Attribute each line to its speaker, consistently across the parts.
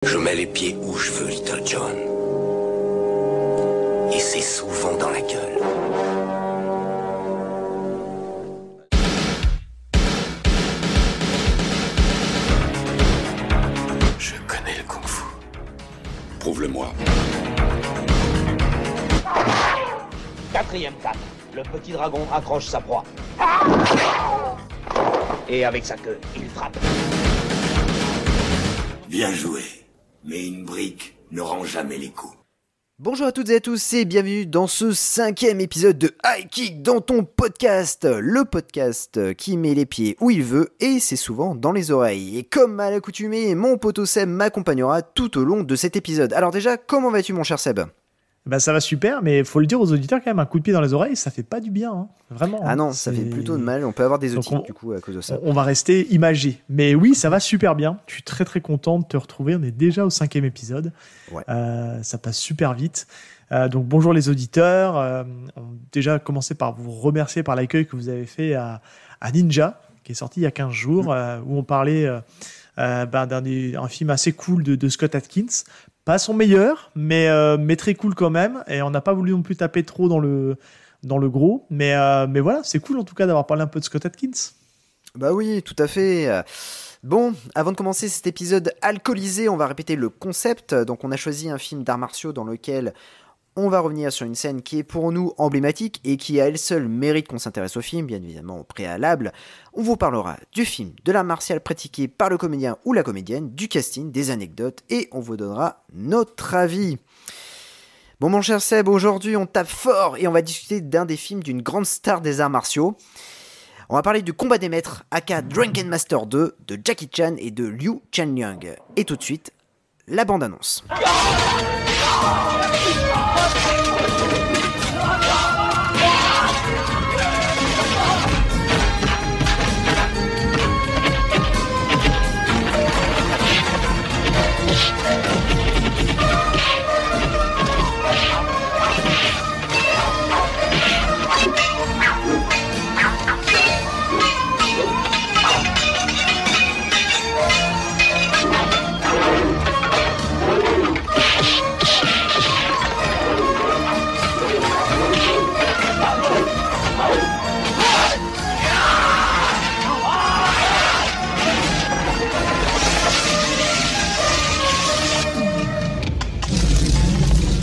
Speaker 1: Je mets les pieds où je veux, Little John. Et c'est souvent dans la gueule. Je connais le kung-fu.
Speaker 2: Prouve-le-moi.
Speaker 3: Quatrième cap. Le petit dragon accroche sa proie. Et avec sa queue, il frappe.
Speaker 1: Bien joué. Mais une brique ne rend jamais les coups.
Speaker 4: Bonjour à toutes et à tous et bienvenue dans ce 5e épisode de High Kick dans ton podcast. Le podcast qui met les pieds où il veut et c'est souvent dans les oreilles. Et comme à l'accoutumée, mon poteau Seb m'accompagnera tout au long de cet épisode. Alors déjà, comment vas-tu mon cher Seb ?
Speaker 5: Bah ça va super, mais faut le dire aux auditeurs quand même, un coup de pied dans les oreilles, ça fait pas du bien, hein. Vraiment.
Speaker 4: Ah non, ça fait plutôt de mal, on peut avoir des otites du coup à cause de ça.
Speaker 5: On va rester imagé, mais oui, ça va super bien, je suis très très content de te retrouver, on est déjà au 5e épisode,
Speaker 4: ouais.
Speaker 5: Ça passe super vite. Donc bonjour les auditeurs, on va déjà commencer par vous remercier par l'accueil que vous avez fait à Ninja, qui est sorti il y a 15 jours, où on parlait d'un film assez cool de Scott Adkins. Pas son meilleur, mais très cool quand même. Et on n'a pas voulu non plus taper trop dans le gros. Mais voilà, c'est cool en tout cas d'avoir parlé un peu de Scott Adkins.
Speaker 4: Bah oui, tout à fait. Bon, avant de commencer cet épisode alcoolisé, on va répéter le concept. Donc on a choisi un film d'arts martiaux dans lequel on va revenir sur une scène qui est pour nous emblématique et qui à elle seule mérite qu'on s'intéresse au film, bien évidemment au préalable. On vous parlera du film, de l'art martial pratiqué par le comédien ou la comédienne, du casting, des anecdotes et on vous donnera notre avis. Bon mon cher Seb, aujourd'hui on tape fort et on va discuter d'un des films d'une grande star des arts martiaux. On va parler du Combat des Maîtres, aka Drunken Master 2, de Jackie Chan et de Liu Chanliang. Et tout de suite, la bande-annonce.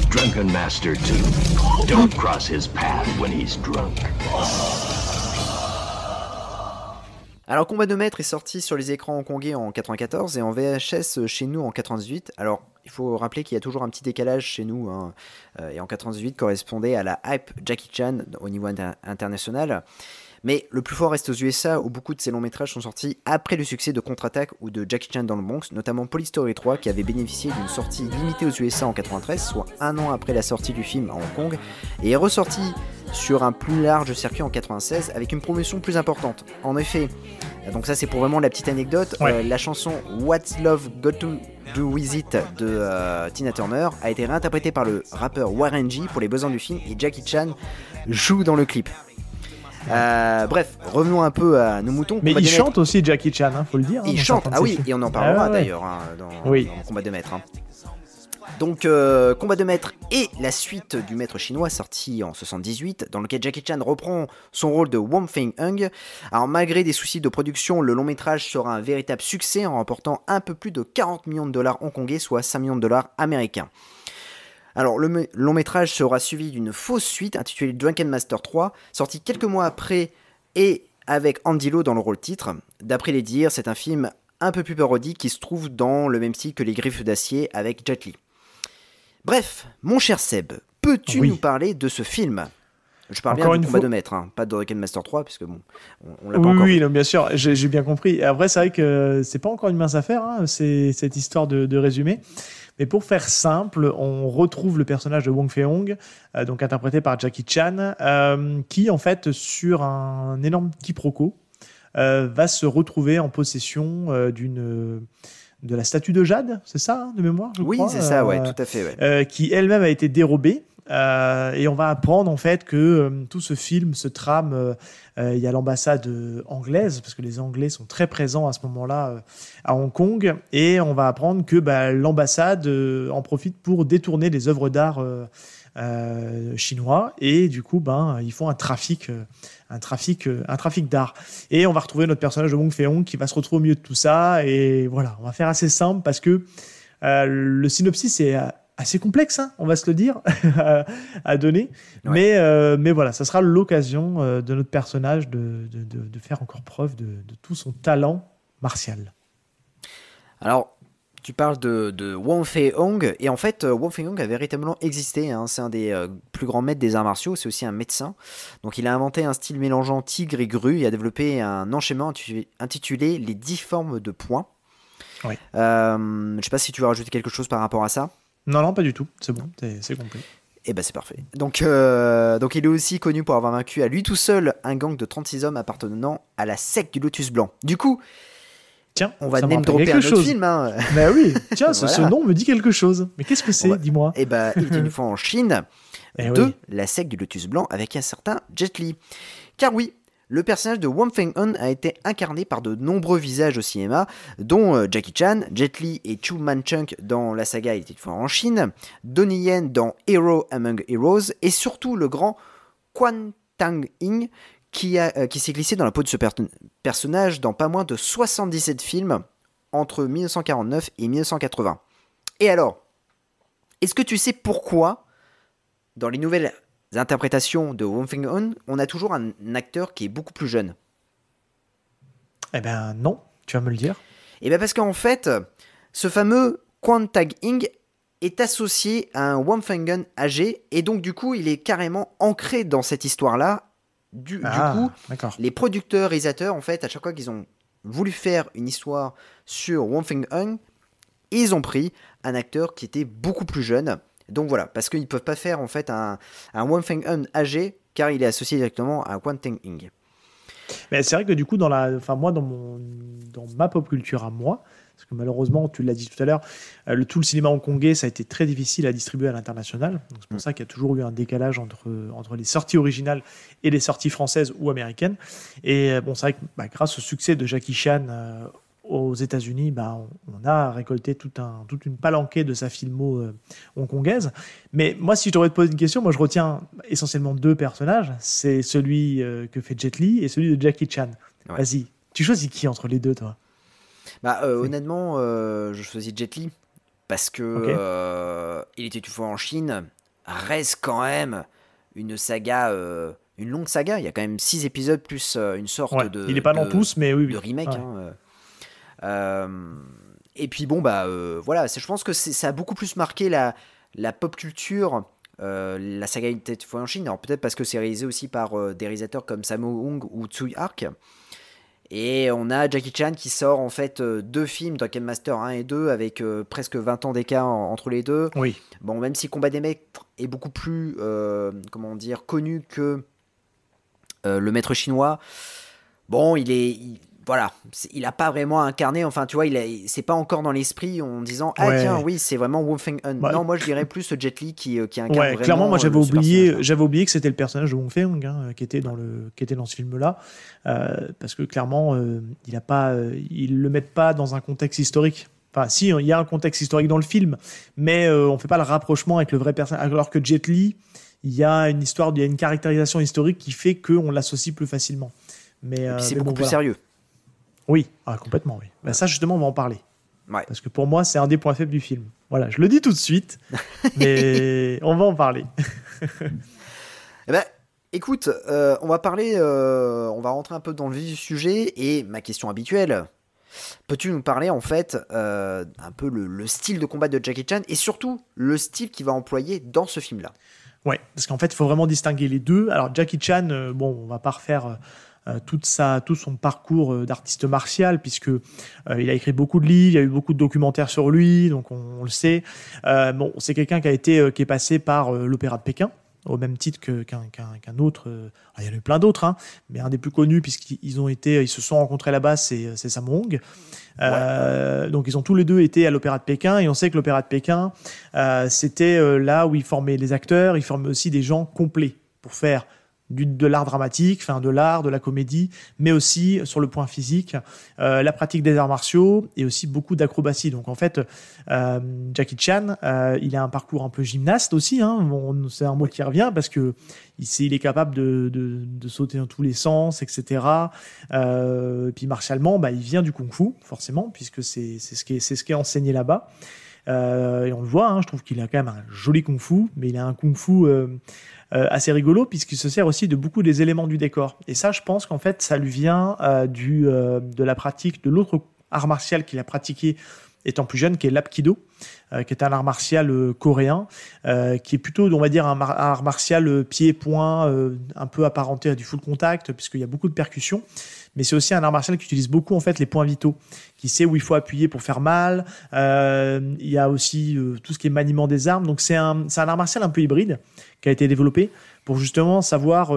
Speaker 6: Drunken Master 2. Don't cross his path when he's drunk.
Speaker 4: Alors Combat de Maîtres est sorti sur les écrans hongkongais en 94 et en VHS chez nous en 98. Alors il faut rappeler qu'il y a toujours un petit décalage chez nous, hein. Et en 98 correspondait à la hype Jackie Chan au niveau international. Mais le plus fort reste aux USA où beaucoup de ces longs métrages sont sortis après le succès de Contre-Attaque ou de Jackie Chan dans le Bronx, notamment Police Story 3 qui avait bénéficié d'une sortie limitée aux USA en 93, soit un an après la sortie du film à Hong Kong, et est ressorti sur un plus large circuit en 96 avec une promotion plus importante. En effet, donc ça c'est pour vraiment la petite anecdote,
Speaker 5: ouais.
Speaker 4: La chanson What's Love Got to Do With It de Tina Turner a été réinterprétée par le rappeur Warren G pour les besoins du film et Jackie Chan joue dans le clip. Bref, revenons un peu à nos moutons.
Speaker 5: Mais il chante aussi Jackie Chan, hein, faut le dire.
Speaker 4: Il chante, ah oui, et on en parlera d'ailleurs dans Combat de Maîtres. Hein. Donc, Combat de Maître est la suite du Maître chinois sorti en 78, dans lequel Jackie Chan reprend son rôle de Wong Feng-hung. Alors, malgré des soucis de production, le long métrage sera un véritable succès en remportant un peu plus de 40 millions de dollars hongkongais, soit 5 millions de dollars américains. Alors, le long métrage sera suivi d'une fausse suite intitulée Drunken Master 3, sortie quelques mois après et avec Andy Lau dans le rôle titre. D'après les dires, c'est un film un peu plus parodique qui se trouve dans le même style que Les Griffes d'Acier avec Jet Li. Bref, mon cher Seb, peux-tu nous parler de ce film ? Je parle bien du Combat de Maître, hein, pas de Drunken Master 3, puisque bon, on l'a pas encore.
Speaker 5: Oui, non, bien sûr, j'ai bien compris. Et après, c'est vrai que c'est pas encore une mince affaire, hein, c'est cette histoire de résumé. Mais pour faire simple, on retrouve le personnage de Wong Fei-hung, donc interprété par Jackie Chan, qui en fait, sur un énorme quiproquo, va se retrouver en possession de la statue de Jade, c'est ça, hein, de mémoire, je crois.
Speaker 4: Oui, c'est ça, ouais, tout à fait. Ouais.
Speaker 5: Qui elle-même a été dérobée et on va apprendre en fait que tout ce film se trame. Il y a l'ambassade anglaise, parce que les Anglais sont très présents à ce moment-là à Hong Kong, et on va apprendre que l'ambassade en profite pour détourner les œuvres d'art chinois, et du coup ils font un trafic d'art. Et on va retrouver notre personnage de Wong Fei-hung qui va se retrouver au milieu de tout ça, et voilà, on va faire assez simple parce que le synopsis est assez complexe, on va se le dire, à donner. Ouais. Mais voilà, ça sera l'occasion de notre personnage de faire encore preuve de tout son talent martial.
Speaker 4: Alors, tu parles de Wong Fei-hung, et en fait, Wong Fei-hung a véritablement existé. C'est un des plus grands maîtres des arts martiaux, c'est aussi un médecin. Donc, il a inventé un style mélangeant tigre et grue, et a développé un enchaînement intitulé les 10 formes de poing. Oui. Je ne sais pas si tu veux rajouter quelque chose par rapport à ça.
Speaker 5: Non, pas du tout. C'est bon, c'est complet.
Speaker 4: Et c'est parfait. Donc, il est aussi connu pour avoir vaincu à lui tout seul un gang de 36 hommes appartenant à la secte du Lotus Blanc. Du coup,
Speaker 5: tiens,
Speaker 4: on va name dropper un autre film.
Speaker 5: Bah oui, tiens, voilà. Ce nom me dit quelque chose. Mais qu'est-ce que c'est, dis-moi.
Speaker 4: Il était une fois en Chine la secte du Lotus Blanc avec un certain Jet Li. Car oui, le personnage de Wong Fei-hung a été incarné par de nombreux visages au cinéma, dont Jackie Chan, Jet Li et Chu Man-chunk dans la saga Il était une fois en Chine, Donnie Yen dans Hero Among Heroes, et surtout le grand Quan Tang-ing qui s'est glissé dans la peau de ce personnage dans pas moins de 77 films entre 1949 et 1980. Et alors, est-ce que tu sais pourquoi, dans les nouvelles interprétations de Wong Fei-hung, on a toujours un acteur qui est beaucoup plus jeune?
Speaker 5: Eh ben non, tu vas me le dire.
Speaker 4: Eh ben parce qu'en fait, ce fameux Quan Tang-ing est associé à un Wong Fei-hung âgé, et donc du coup, il est carrément ancré dans cette histoire-là. Du coup, d'accord. Les producteurs, réalisateurs, en fait, à chaque fois qu'ils ont voulu faire une histoire sur Wong Fei-hung, ils ont pris un acteur qui était beaucoup plus jeune. Donc voilà, parce qu'ils ne peuvent pas faire en fait un Wong Fei-hung âgé, car il est associé directement à Quan Tang-ing.
Speaker 5: Mais c'est vrai que du coup, dans ma pop culture à moi, parce que malheureusement, tu l'as dit tout à l'heure, tout le cinéma hongkongais, ça a été très difficile à distribuer à l'international. Donc c'est pour ça qu'il y a toujours eu un décalage entre les sorties originales et les sorties françaises ou américaines. Et c'est vrai que grâce au succès de Jackie Chan aux États-Unis, on a récolté toute une palanquée de sa filmo hongkongaise. Mais moi, si je devrais te poser une question, moi je retiens essentiellement 2 personnages. C'est celui que fait Jet Li et celui de Jackie Chan. Ouais. Vas-y, tu choisis qui entre les deux, toi?
Speaker 4: Honnêtement, je choisis Jet Li parce que Il était une fois en Chine reste quand même une saga, une longue saga. Il y a quand même 6 épisodes plus une sorte de.
Speaker 5: Il n'est pas dans tous, mais oui.
Speaker 4: De remake. Ouais. Et puis voilà, je pense que ça a beaucoup plus marqué la pop culture, la saga Il était une fois en Chine. Alors peut-être parce que c'est réalisé aussi par des réalisateurs comme Sammo Hung ou Tsui Hark. Et on a Jackie Chan qui sort en fait 2 films, Drunken Master 1 et 2, avec presque 20 ans d'écart entre les deux.
Speaker 5: Oui.
Speaker 4: Bon, même si Combat des Maîtres est beaucoup plus connu que le maître chinois, bon, voilà, il n'a pas vraiment incarné, enfin tu vois, c'est pas encore dans l'esprit en disant tiens, oui, c'est vraiment Wong Fei-hung. Non, moi je dirais plus ce Jet Li qui incarne vraiment.
Speaker 5: Clairement, moi j'avais oublié que c'était le personnage de Wong Fei-hung qui était dans ce film-là, parce que clairement ils le mettent pas dans un contexte historique. Enfin, si, il y a un contexte historique dans le film, mais on fait pas le rapprochement avec le vrai personnage. Alors que Jet Li, il y a une caractérisation historique qui fait qu'on l'associe plus facilement. Mais,
Speaker 4: et puis c'est beaucoup plus sérieux.
Speaker 5: Oui, complètement, oui. Ça, justement, on va en parler.
Speaker 4: Ouais.
Speaker 5: Parce que pour moi, c'est un des points faibles du film. Voilà, je le dis tout de suite, mais on va en parler.
Speaker 4: Écoute, on va parler, on va rentrer un peu dans le vif du sujet, et ma question habituelle, peux-tu nous parler en fait un peu le style de combat de Jackie Chan, et surtout le style qu'il va employer dans ce film-là?
Speaker 5: Ouais, parce qu'en fait, il faut vraiment distinguer les deux. Alors, Jackie Chan, on va pas refaire tout son parcours d'artiste martial, puisque il a écrit beaucoup de livres, il y a eu beaucoup de documentaires sur lui, donc on le sait. C'est quelqu'un qui est passé par l'Opéra de Pékin au même titre qu'un autre. Il y en a eu plein d'autres, hein, mais un des plus connus, puisqu'ils se sont rencontrés là-bas, c'est Sammo Hung. Donc ils ont tous les deux été à l'Opéra de Pékin, et on sait que l'Opéra de Pékin, c'était là où ils formaient les acteurs, ils formaient aussi des gens complets pour faire de l'art dramatique, de l'art, de la comédie, mais aussi sur le point physique, la pratique des arts martiaux et aussi beaucoup d'acrobatie. Donc en fait, Jackie Chan, il a un parcours un peu gymnaste aussi, hein. Bon, c'est un mot qui revient parce que il est capable de sauter dans tous les sens, etc. Puis martialement, il vient du kung-fu, forcément, puisque c'est ce qui est enseigné là-bas. Et on le voit, hein, je trouve qu'il a quand même un joli kung-fu, mais il a un kung-fu assez rigolo, puisqu'il se sert aussi de beaucoup des éléments du décor. Et ça, je pense qu'en fait, ça lui vient de la pratique de l'autre art martial qu'il a pratiqué étant plus jeune, qui est l'Apkido, qui est un art martial coréen, qui est plutôt, on va dire, un art martial pied-point, un peu apparenté à du full contact, puisqu'il y a beaucoup de percussions. Mais c'est aussi un art martial qui utilise beaucoup en fait les points vitaux, qui sait où il faut appuyer pour faire mal. Il y a aussi tout ce qui est maniement des armes. Donc c'est un art martial un peu hybride qui a été développé pour justement savoir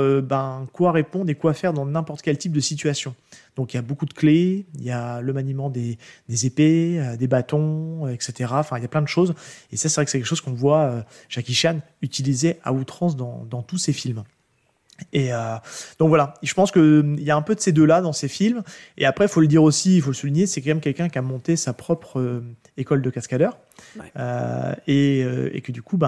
Speaker 5: quoi répondre et quoi faire dans n'importe quel type de situation. Donc il y a beaucoup de clés, il y a le maniement des épées, des bâtons, etc. Enfin il y a plein de choses. Et ça, c'est vrai que c'est quelque chose qu'on voit Jackie Chan utiliser à outrance dans tous ses films. Et donc voilà, je pense qu'il y a un peu de ces deux-là dans ces films. Et après, il faut le dire aussi, il faut le souligner, c'est quand même quelqu'un qui a monté sa propre école de cascadeur. Ouais. Et que du coup,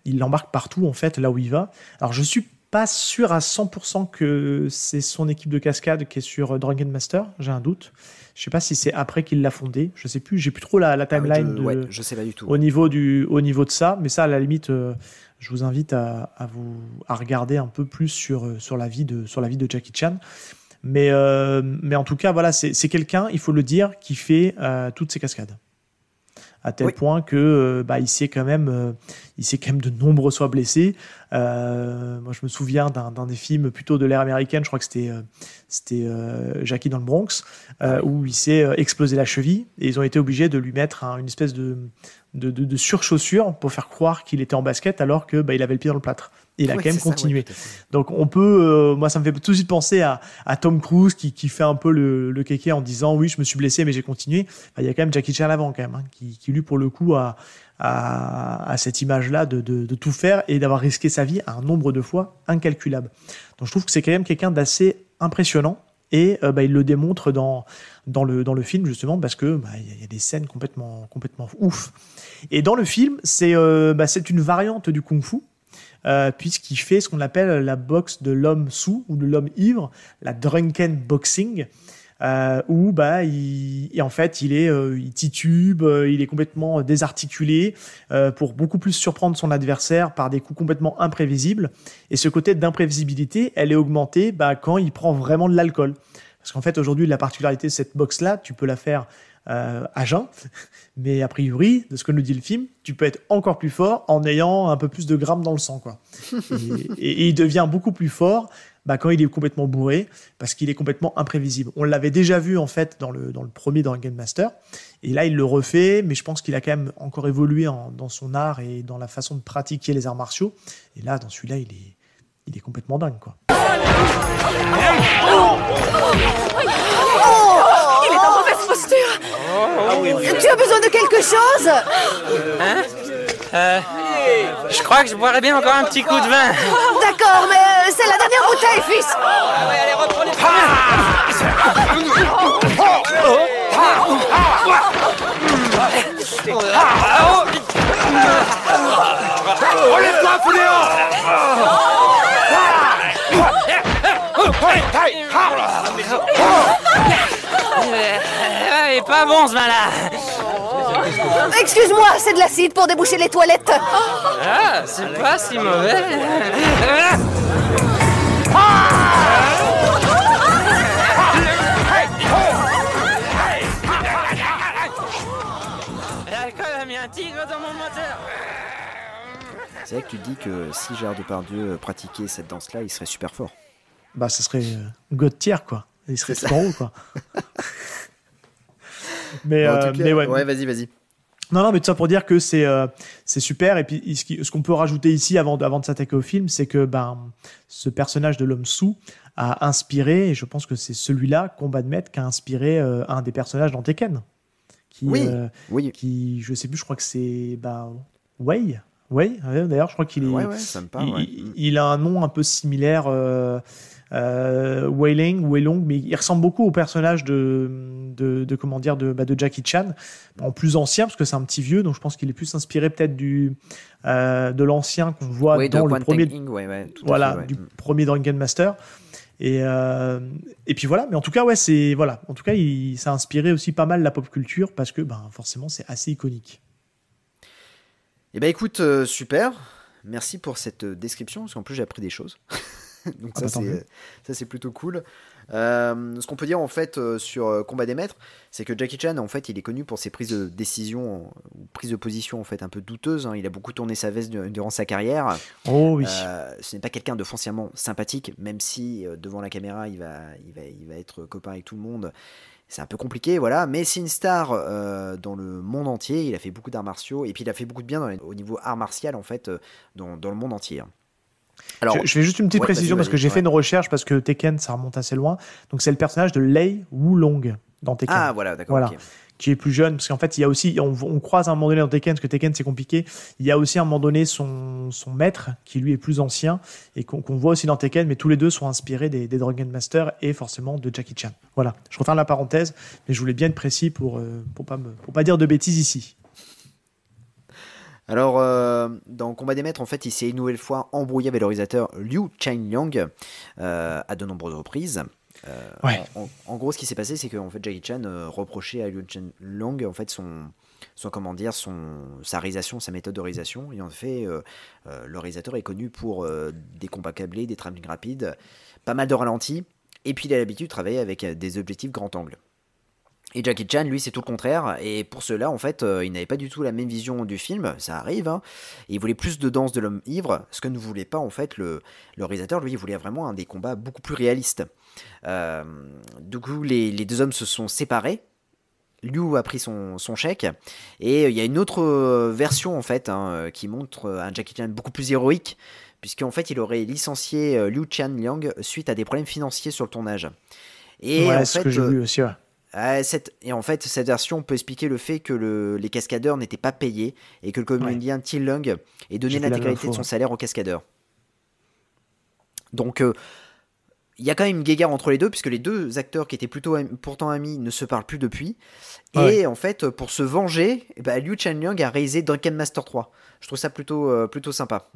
Speaker 5: il l'embarque partout, en fait, là où il va. Alors, je suis pas sûr à 100% que c'est son équipe de cascade qui est sur Drunken Master, j'ai un doute. Je sais pas si c'est après qu'il l'a fondé, je sais plus, j'ai plus trop la timeline
Speaker 4: je sais pas du tout.
Speaker 5: Au niveau de ça, mais ça, à la limite... je vous invite à regarder un peu plus sur la vie de Jackie Chan. Mais en tout cas, voilà, c'est quelqu'un, il faut le dire, qui fait toutes ces cascades. À tel point que il s'est quand même de nombreuses fois blessé. Moi, je me souviens d'un des films plutôt de l'ère américaine, je crois que c'était Jackie dans le Bronx, où il s'est explosé la cheville et ils ont été obligés de lui mettre une espèce de surchaussure pour faire croire qu'il était en basket alors que il avait le pied dans le plâtre. Et il a quand même continué. Donc on peut, moi ça me fait tout de suite penser à Tom Cruise qui fait un peu le kéké en disant oui je me suis blessé mais j'ai continué. Il y a quand même Jackie Chan avant quand même, hein, qui lui pour le coup a cette image-là de tout faire et d'avoir risqué sa vie un nombre de fois incalculable. Donc je trouve que c'est quand même quelqu'un d'assez impressionnant. Et il le démontre dans le film justement parce que y a des scènes complètement ouf. Et dans le film, c'est une variante du kung-fu puisqu'il fait ce qu'on appelle la boxe de l'homme saoul ou de l'homme ivre, la drunken boxing. Où il titube, il est complètement désarticulé pour beaucoup plus surprendre son adversaire par des coups complètement imprévisibles. Et ce côté d'imprévisibilité, elle est augmentée quand il prend vraiment de l'alcool. Parce qu'en fait, aujourd'hui, la particularité de cette boxe-là, tu peux la faire à jeun, mais a priori, de ce que nous dit le film, tu peux être encore plus fort en ayant un peu plus de grammes dans le sang, quoi. Et il devient beaucoup plus fort quand il est complètement bourré, parce qu'il est complètement imprévisible. On l'avait déjà vu en fait dans le premier Drunken Master, et là il le refait, mais je pense qu'il a quand même encore évolué dans son art et dans la façon de pratiquer les arts martiaux. Et là, dans celui-là, il est complètement dingue, quoi.
Speaker 7: Il est en mauvaise posture. Tu as besoin de quelque chose?
Speaker 8: Je crois que je boirais bien encore un petit coup de vin.
Speaker 7: D'accord, mais c'est la dernière bouteille, fils.
Speaker 8: Ouais, allez, reprenez.
Speaker 1: Relève-toi, Fouléon!
Speaker 8: Il est pas bon ce vin-là.
Speaker 7: Excuse-moi, c'est de l'acide pour déboucher les toilettes.
Speaker 8: Ah, c'est pas si mauvais. L'alcool a mis un tigre dans mon moteur.
Speaker 4: C'est vrai que tu dis que si Gérard Depardieu pratiquait cette danse-là, il serait super fort.
Speaker 5: Ça serait God tier, quoi. Il serait trop haut, quoi. Mais ouais,
Speaker 4: vas-y.
Speaker 5: Non, mais tout ça pour dire que c'est super. Et puis, ce qu'on peut rajouter ici avant de s'attaquer au film, c'est que ce personnage de l'homme sous a inspiré, et je pense que c'est celui-là, Combat de Maître, qui a inspiré un des personnages dans Tekken. Qui, je sais plus, je crois que c'est Wei. D'ailleurs, je crois qu'il est.
Speaker 4: Ça me parle.
Speaker 5: Il a un nom un peu similaire. Weilong, mais il ressemble beaucoup au personnage de Jackie Chan, en plus ancien parce que c'est un petit vieux, donc je pense qu'il est plus inspiré peut-être de l'ancien qu'on voit dans le premier, premier Drunken Master. Et puis voilà, mais en tout cas ça a inspiré aussi pas mal la pop culture parce que forcément c'est assez iconique.
Speaker 4: Eh ben écoute, super, merci pour cette description parce qu'en plus j'ai appris des choses. Donc ça c'est plutôt cool. Ce qu'on peut dire en fait sur Combat des Maîtres, c'est que Jackie Chan en fait il est connu pour ses prises de décision ou prises de position en fait un peu douteuses. Il a beaucoup tourné sa veste durant sa carrière.
Speaker 5: Oh oui.
Speaker 4: Ce n'est pas quelqu'un de foncièrement sympathique, même si devant la caméra il va être copain avec tout le monde. C'est un peu compliqué, voilà, mais c'est une star dans le monde entier. Il a fait beaucoup d'arts martiaux et puis il a fait beaucoup de bien au niveau art martial en fait dans le monde entier.
Speaker 5: Alors, je fais juste une petite précision parce que j'ai fait une recherche parce que Tekken ça remonte assez loin. Donc c'est le personnage de Lei Wulong dans Tekken.
Speaker 4: Ah voilà, d'accord.
Speaker 5: Voilà.
Speaker 4: Okay.
Speaker 5: Qui est plus jeune parce qu'en fait il y a aussi on croise à un moment donné dans Tekken parce que Tekken c'est compliqué. Il y a aussi à un moment donné son maître qui lui est plus ancien et qu'on voit aussi dans Tekken, mais tous les deux sont inspirés des Drunken Master et forcément de Jackie Chan. Voilà. Je referme la parenthèse, mais je voulais bien être précis pour pas dire de bêtises ici.
Speaker 4: Alors, dans Combat des Maîtres, en fait, il s'est une nouvelle fois embrouillé avec le réalisateur Liu Changliang à de nombreuses reprises. En gros, ce qui s'est passé, c'est que en fait, Jackie Chan reprochait à Liu Changliang en fait sa réalisation, sa méthode de réalisation. Et en fait, le réalisateur est connu pour des combats câblés, des travelling rapides, pas mal de ralentis. Et puis, il a l'habitude de travailler avec des objectifs grand angle. Et Jackie Chan, lui, c'est tout le contraire. Et pour cela, en fait, il n'avait pas du tout la même vision du film. Ça arrive, hein. Et il voulait plus de danse de l'homme ivre, ce que ne voulait pas, en fait, le réalisateur. Lui, il voulait vraiment des combats beaucoup plus réalistes. Du coup, les deux hommes se sont séparés. Liu a pris son chèque. Et il y a une autre version, en fait, qui montre un Jackie Chan beaucoup plus héroïque, puisqu'en fait, il aurait licencié Liu Changliang suite à des problèmes financiers sur le tournage. Et
Speaker 5: c'est ce que j'ai vu aussi,
Speaker 4: et en fait, cette version peut expliquer le fait que les cascadeurs n'étaient pas payés et que le comédien Till Leung ait donné l'intégralité de son salaire aux cascadeurs. Donc, il y a quand même une guéguerre entre les deux, puisque les deux acteurs qui étaient pourtant amis ne se parlent plus depuis. Et en fait, pour se venger, Liu Changliang a réalisé Drunken Master 3. Je trouve ça plutôt sympa.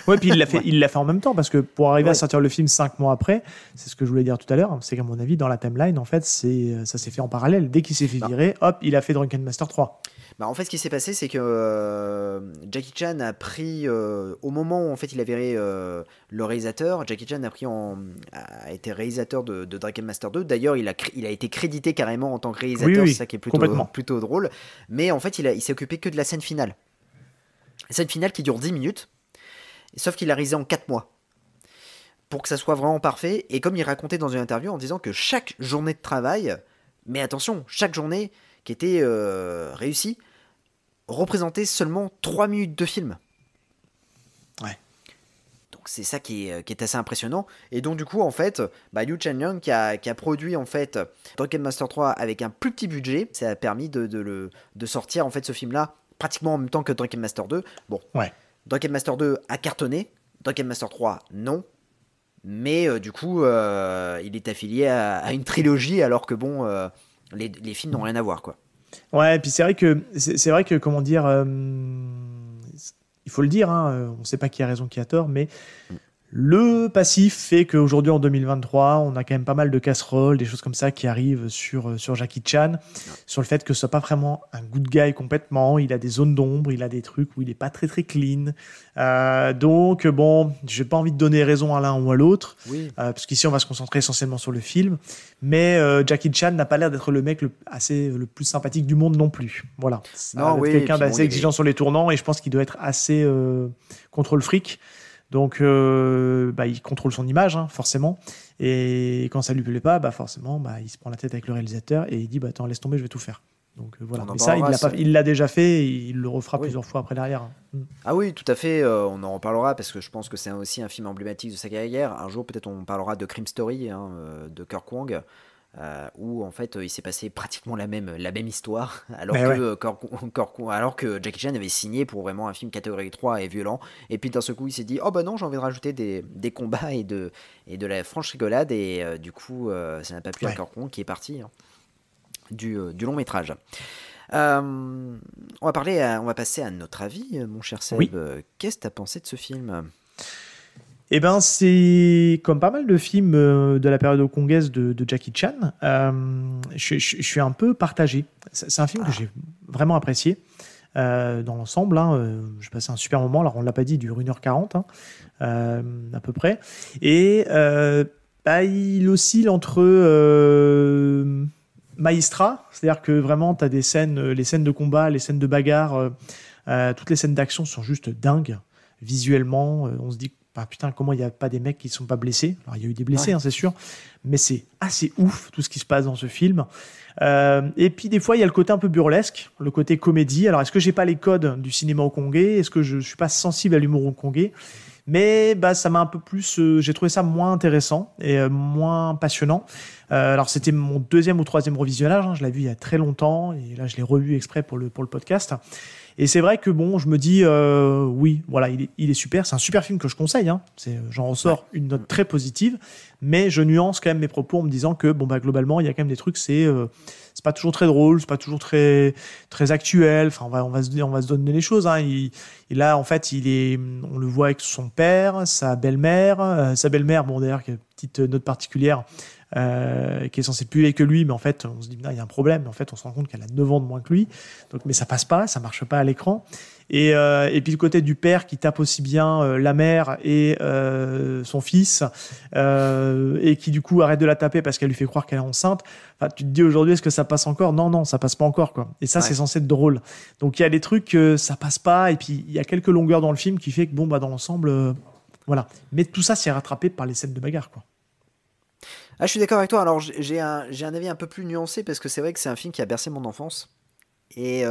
Speaker 5: Ouais, puis il l'a fait en même temps, parce que pour arriver à sortir le film 5 mois après, c'est ce que je voulais dire tout à l'heure, c'est qu'à mon avis, dans la timeline, en fait, ça s'est fait en parallèle. Dès qu'il s'est fait virer, hop, il a fait Drunken Master 3.
Speaker 4: En fait, ce qui s'est passé, c'est que Jackie Chan a pris, au moment où en fait, il a viré le réalisateur, Jackie Chan a été réalisateur de Drunken Master 2. D'ailleurs, il a été crédité carrément en tant que réalisateur, c'est ça qui est plutôt drôle. Mais en fait, il s'est occupé que de la scène finale. La scène finale qui dure 10 minutes, sauf qu'il l'a réalisé en 4 mois. Pour que ça soit vraiment parfait. Et comme il racontait dans une interview en disant que chaque journée de travail, mais attention, chaque journée qui était réussie, représentait seulement 3 minutes de film.
Speaker 5: Ouais.
Speaker 4: Donc c'est ça qui est assez impressionnant. Et donc du coup, en fait, Liu Changliang qui a produit en fait Drunken Master 3 avec un plus petit budget, ça a permis de sortir en fait ce film-là pratiquement en même temps que Drunken Master 2. Bon, Drunken Master 2 a cartonné, Drunken Master 3 non. Mais du coup, il est affilié à une trilogie alors que bon, les films n'ont rien à voir, quoi.
Speaker 5: Ouais, et puis c'est vrai que comment dire, il faut le dire, on ne sait pas qui a raison, qui a tort, mais le passif fait qu'aujourd'hui en 2023, on a quand même pas mal de casseroles, des choses comme ça qui arrivent sur Jackie Chan, sur le fait que ce soit pas vraiment un good guy complètement. Il a des zones d'ombre, il a des trucs où il est pas très très clean. Donc bon, j'ai pas envie de donner raison à l'un ou à l'autre, parce qu'ici on va se concentrer essentiellement sur le film. Mais Jackie Chan n'a pas l'air d'être le mec le plus sympathique du monde non plus. Voilà, c'est quelqu'un d'assez exigeant sur les tournants, et je pense qu'il doit être assez contre le fric. Donc, il contrôle son image, forcément. Et quand ça lui plaît pas, forcément, il se prend la tête avec le réalisateur et il dit attends, laisse tomber, je vais tout faire. Donc voilà. Mais ça, il l'a déjà fait et il le refera plusieurs fois après derrière.
Speaker 4: Ah oui, tout à fait. On en reparlera parce que je pense que c'est aussi un film emblématique de sa carrière. Un jour, peut-être, on parlera de Crime Story de Kirk Wong. Où en fait il s'est passé pratiquement la même histoire alors que Jackie Chan avait signé pour vraiment un film catégorie 3 et violent, et puis d'un seul coup il s'est dit oh bah non, j'ai envie de rajouter des combats et de la franche rigolade, et du coup ça n'a pas plu à Kirk Wong qui est parti du long métrage. On va passer à notre avis, mon cher Seb. Qu'est-ce que tu as pensé de ce film?
Speaker 5: Eh ben, c'est comme pas mal de films de la période hongkongaise de Jackie Chan. Je suis un peu partagé. C'est un film que j'ai vraiment apprécié dans l'ensemble. J'ai passé un super moment. Alors, on ne l'a pas dit, il dure 1h40 à peu près. Et il oscille entre maestra, c'est-à-dire que vraiment, tu as les scènes de combat, les scènes de bagarre, toutes les scènes d'action sont juste dingues. Visuellement, on se dit putain, comment il n'y a pas des mecs qui ne sont pas blessés? Alors, il y a eu des blessés, c'est sûr, mais c'est assez ouf tout ce qui se passe dans ce film. Et puis, des fois, il y a le côté un peu burlesque, le côté comédie. Alors, est-ce que je n'ai pas les codes du cinéma hongkongais? Est-ce que je ne suis pas sensible à l'humour hongkongais? Mais ça m'a un peu plus... j'ai trouvé ça moins intéressant et moins passionnant. Alors, c'était mon 2e ou 3e revisionnage. Je l'ai vu il y a très longtemps et là, je l'ai revu exprès pour le podcast. Et c'est vrai que je me dis, oui, voilà, il est super. C'est un super film que je conseille. J'en ressors une note très positive, mais je nuance quand même mes propos en me disant que, globalement, il y a quand même des trucs, c'est pas toujours très drôle, c'est pas toujours très, très actuel. Enfin, on va se donner les choses. Là, en fait, on le voit avec son père, sa belle-mère. D'ailleurs, qui a une petite note particulière, qui est censée plus vieille que lui, mais en fait on se dit il y a un problème, mais en fait on se rend compte qu'elle a 9 ans de moins que lui, mais ça passe pas, ça marche pas à l'écran, et puis le côté du père qui tape aussi bien la mère et son fils, et qui du coup arrête de la taper parce qu'elle lui fait croire qu'elle est enceinte. Enfin, tu te dis aujourd'hui, est-ce que ça passe encore? Non, ça passe pas encore, quoi. Et ça, c'est censé être drôle. Donc il y a des trucs ça passe pas, et puis il y a quelques longueurs dans le film qui fait que dans l'ensemble voilà, mais tout ça c'est rattrapé par les scènes de bagarre, quoi.
Speaker 4: Je suis d'accord avec toi. Alors j'ai un avis un peu plus nuancé parce que c'est vrai que c'est un film qui a bercé mon enfance, et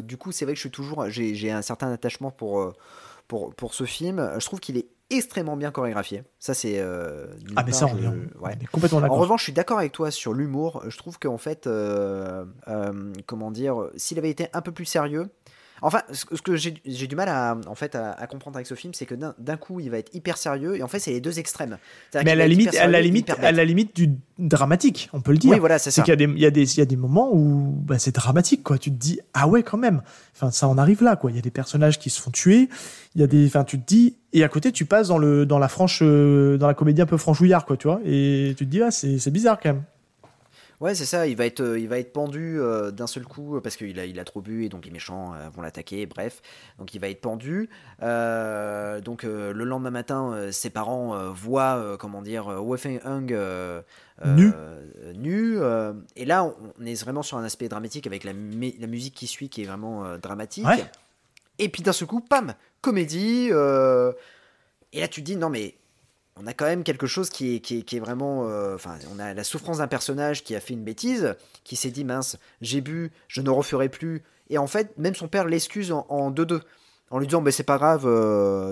Speaker 4: du coup c'est vrai que j'ai un certain attachement pour ce film. Je trouve qu'il est extrêmement bien chorégraphié. Ça c'est
Speaker 5: mais ça on est complètement d'accord.
Speaker 4: En revanche, je suis d'accord avec toi sur l'humour. Je trouve qu'en fait comment dire, s'il avait été un peu plus sérieux. Enfin, ce que j'ai du mal à comprendre avec ce film, c'est que d'un coup, il va être hyper sérieux, et en fait, c'est les deux extrêmes.
Speaker 5: Mais à la limite du dramatique, on peut le dire.
Speaker 4: Oui, voilà, c'est ça.
Speaker 5: Qu'il y a des moments où c'est dramatique, quoi. Tu te dis, ah ouais, quand même. Enfin, ça en arrive là, quoi. Il y a des personnages qui se font tuer. Tu te dis, et à côté, tu passes dans la comédie un peu franchouillard, quoi, tu vois. Et tu te dis, c'est bizarre quand même.
Speaker 4: Ouais, c'est ça, il va être pendu d'un seul coup parce qu'il a trop bu, et donc les méchants vont l'attaquer, bref. Donc il va être pendu. Le lendemain matin, ses parents voient, Wei Hung nu. Et là, on est vraiment sur un aspect dramatique avec la musique qui suit, qui est vraiment dramatique. Ouais. Et puis d'un seul coup, pam, comédie. Et là, tu te dis, non mais... on a quand même quelque chose qui est vraiment... on a la souffrance d'un personnage qui a fait une bêtise, qui s'est dit, mince, j'ai bu, je ne referai plus. Et en fait, même son père l'excuse en 2-2, en lui disant, c'est pas grave,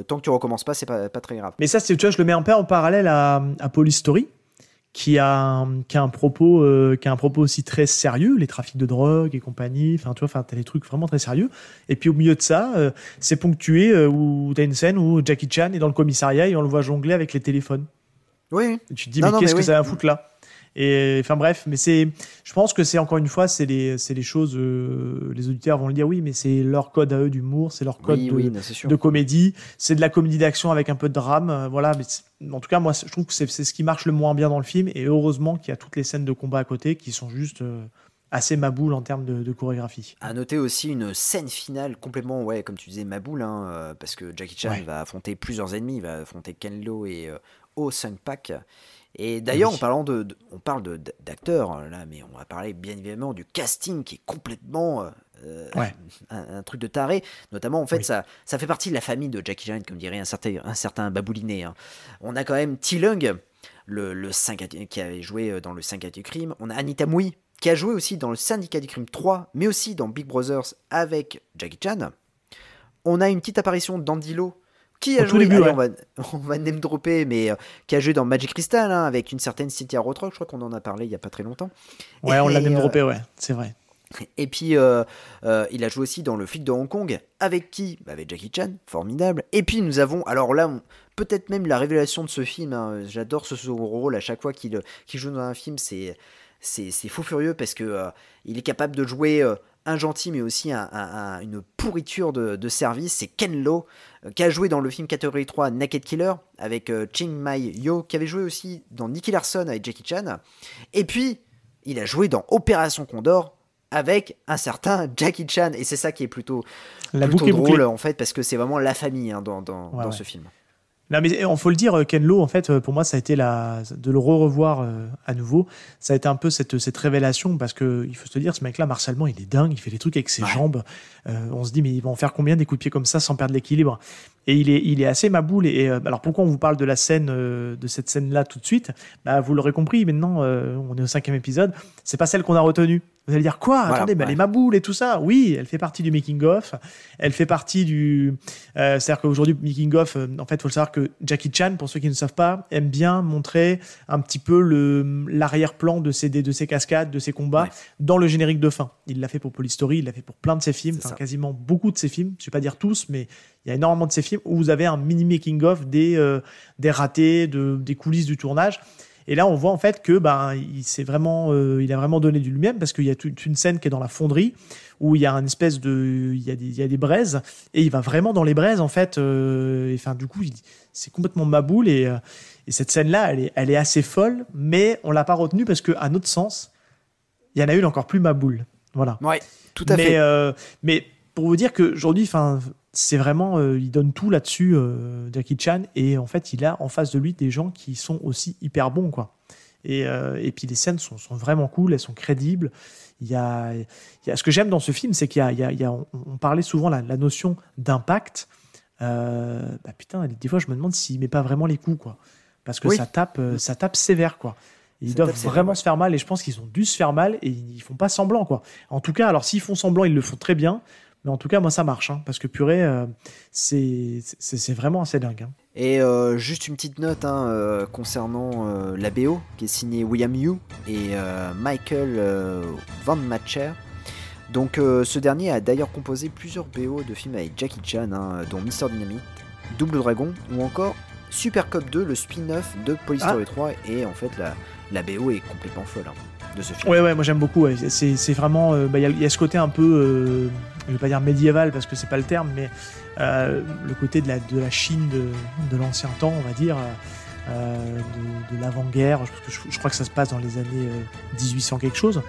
Speaker 4: tant que tu recommences pas, c'est pas très grave.
Speaker 5: Mais ça, tu vois, je le mets un peu en parallèle à Police Story, qui a un propos aussi très sérieux, les trafics de drogue et compagnie. Enfin, tu vois, t'as des trucs vraiment très sérieux. Et puis au milieu de ça, c'est ponctué où t'as une scène où Jackie Chan est dans le commissariat et on le voit jongler avec les téléphones.
Speaker 4: Oui.
Speaker 5: Et tu te dis, qu'est-ce que ça va foutre là? Et enfin bref, mais je pense que c'est encore une fois, c'est les choses, les auditeurs vont le dire, oui, mais c'est leur code à eux d'humour, c'est leur code de comédie, c'est de la comédie d'action avec un peu de drame, voilà. Mais en tout cas, moi, je trouve que c'est ce qui marche le moins bien dans le film, et heureusement qu'il y a toutes les scènes de combat à côté qui sont juste assez maboules en termes de chorégraphie.
Speaker 4: À noter aussi une scène finale complètement, comme tu disais, maboule, parce que Jackie Chan va affronter plusieurs ennemis, il va affronter Ken Lo et Oh Sung-pak. Et d'ailleurs, on parle d'acteurs là, mais on va parler bien évidemment du casting qui est complètement un truc de taré. Notamment, en fait, ça fait partie de la famille de Jackie Chan, comme dirait un certain babouliné. On a quand même T. Leung, le 5 qui avait joué dans le 5 du crime. On a Anita Mui, qui a joué aussi dans le Syndicat du Crime 3, mais aussi dans Big Brothers avec Jackie Chan. On a une petite apparition d'Andy Lau, qui a joué, on va name dropper, mais qui a joué dans Magic Crystal, avec une certaine Cynthia Rothrock, je crois qu'on en a parlé il n'y a pas très longtemps.
Speaker 5: Ouais, on l'a name droppé, c'est vrai.
Speaker 4: Et puis, il a joué aussi dans Le Flic de Hong Kong, avec qui ? Avec Jackie Chan, formidable. Et puis, nous avons, alors là, peut-être même la révélation de ce film, j'adore ce second rôle, à chaque fois qu'il joue dans un film, c'est fou furieux, parce que il est capable de jouer un gentil, mais aussi une pourriture de service. C'est Ken Lo, qui a joué dans le film catégorie 3 Naked Killer, avec Ching Mai-yo, qui avait joué aussi dans Nicky Larson avec Jackie Chan. Et puis, il a joué dans Opération Condor, avec un certain Jackie Chan, et c'est ça qui est plutôt drôle en fait, parce que c'est vraiment la famille dans ce film.
Speaker 5: Non, mais il faut le dire, Ken Lo, en fait, pour moi, ça a été de le revoir à nouveau. Ça a été un peu cette révélation, parce que il faut se dire, ce mec-là, martialement, il est dingue, il fait des trucs avec ses jambes. On se dit, mais il va en faire combien des coups de pied comme ça sans perdre l'équilibre ? Et il est assez maboule. Et alors, pourquoi on vous parle de cette scène-là tout de suite ? Vous l'aurez compris, maintenant, on est au 5e épisode. C'est pas celle qu'on a retenue. Vous allez dire quoi ? Attendez, elle est maboule et tout ça. Oui, elle fait partie du making-of. Elle fait partie du. C'est-à-dire qu'aujourd'hui, making-of, en fait, il faut le savoir que Jackie Chan, pour ceux qui ne savent pas, aime bien montrer un petit peu l'arrière-plan de ses cascades, de ses combats dans le générique de fin. Il l'a fait pour Polystory, il l'a fait pour plein de ses films, quasiment beaucoup de ses films. Je ne vais pas dire tous, mais il y a énormément de ses films où vous avez un mini making-of des ratés, des coulisses du tournage. Et là, on voit en fait que il a vraiment donné du lui-même, parce qu'il y a toute une scène qui est dans la fonderie où il y a il y a des braises, et il va vraiment dans les braises en fait. Du coup, c'est complètement maboule, et cette scène-là, elle est assez folle, mais on l'a pas retenue parce qu'à notre sens, il y en a une encore plus maboule. Voilà.
Speaker 4: Ouais, tout à fait.
Speaker 5: Mais pour vous dire qu'aujourd'hui, c'est vraiment, il donne tout là-dessus, Jackie Chan, et en fait, il a en face de lui des gens qui sont aussi hyper bons, quoi. Et puis les scènes sont vraiment cool, elles sont crédibles. Il y a ce que j'aime dans ce film, c'est on parlait souvent la notion d'impact. Putain, des fois, je me demande s'il met pas vraiment les coups, quoi, parce que ça tape sévère, quoi. Ils doivent vraiment se faire mal, et je pense qu'ils ont dû se faire mal, et ils font pas semblant, quoi. En tout cas, alors s'ils font semblant, ils le font très bien. Mais en tout cas, moi, ça marche, parce que purée, c'est vraiment assez dingue.
Speaker 4: Et juste une petite note concernant la BO, qui est signée William Yu et Michael Van Matcher. Donc, ce dernier a d'ailleurs composé plusieurs BO de films avec Jackie Chan, dont Mr. Dynamite, Double Dragon, ou encore Super Cop 2, le spin-off de Polystory 3. Et en fait, la BO est complètement folle de ce film.
Speaker 5: Ouais, moi j'aime beaucoup. Ouais. C'est vraiment, y a ce côté un peu, je vais pas dire médiéval parce que c'est pas le terme, mais le côté de la Chine de l'ancien temps, on va dire, de l'avant-guerre. Je crois que ça se passe dans les années 1800 quelque chose.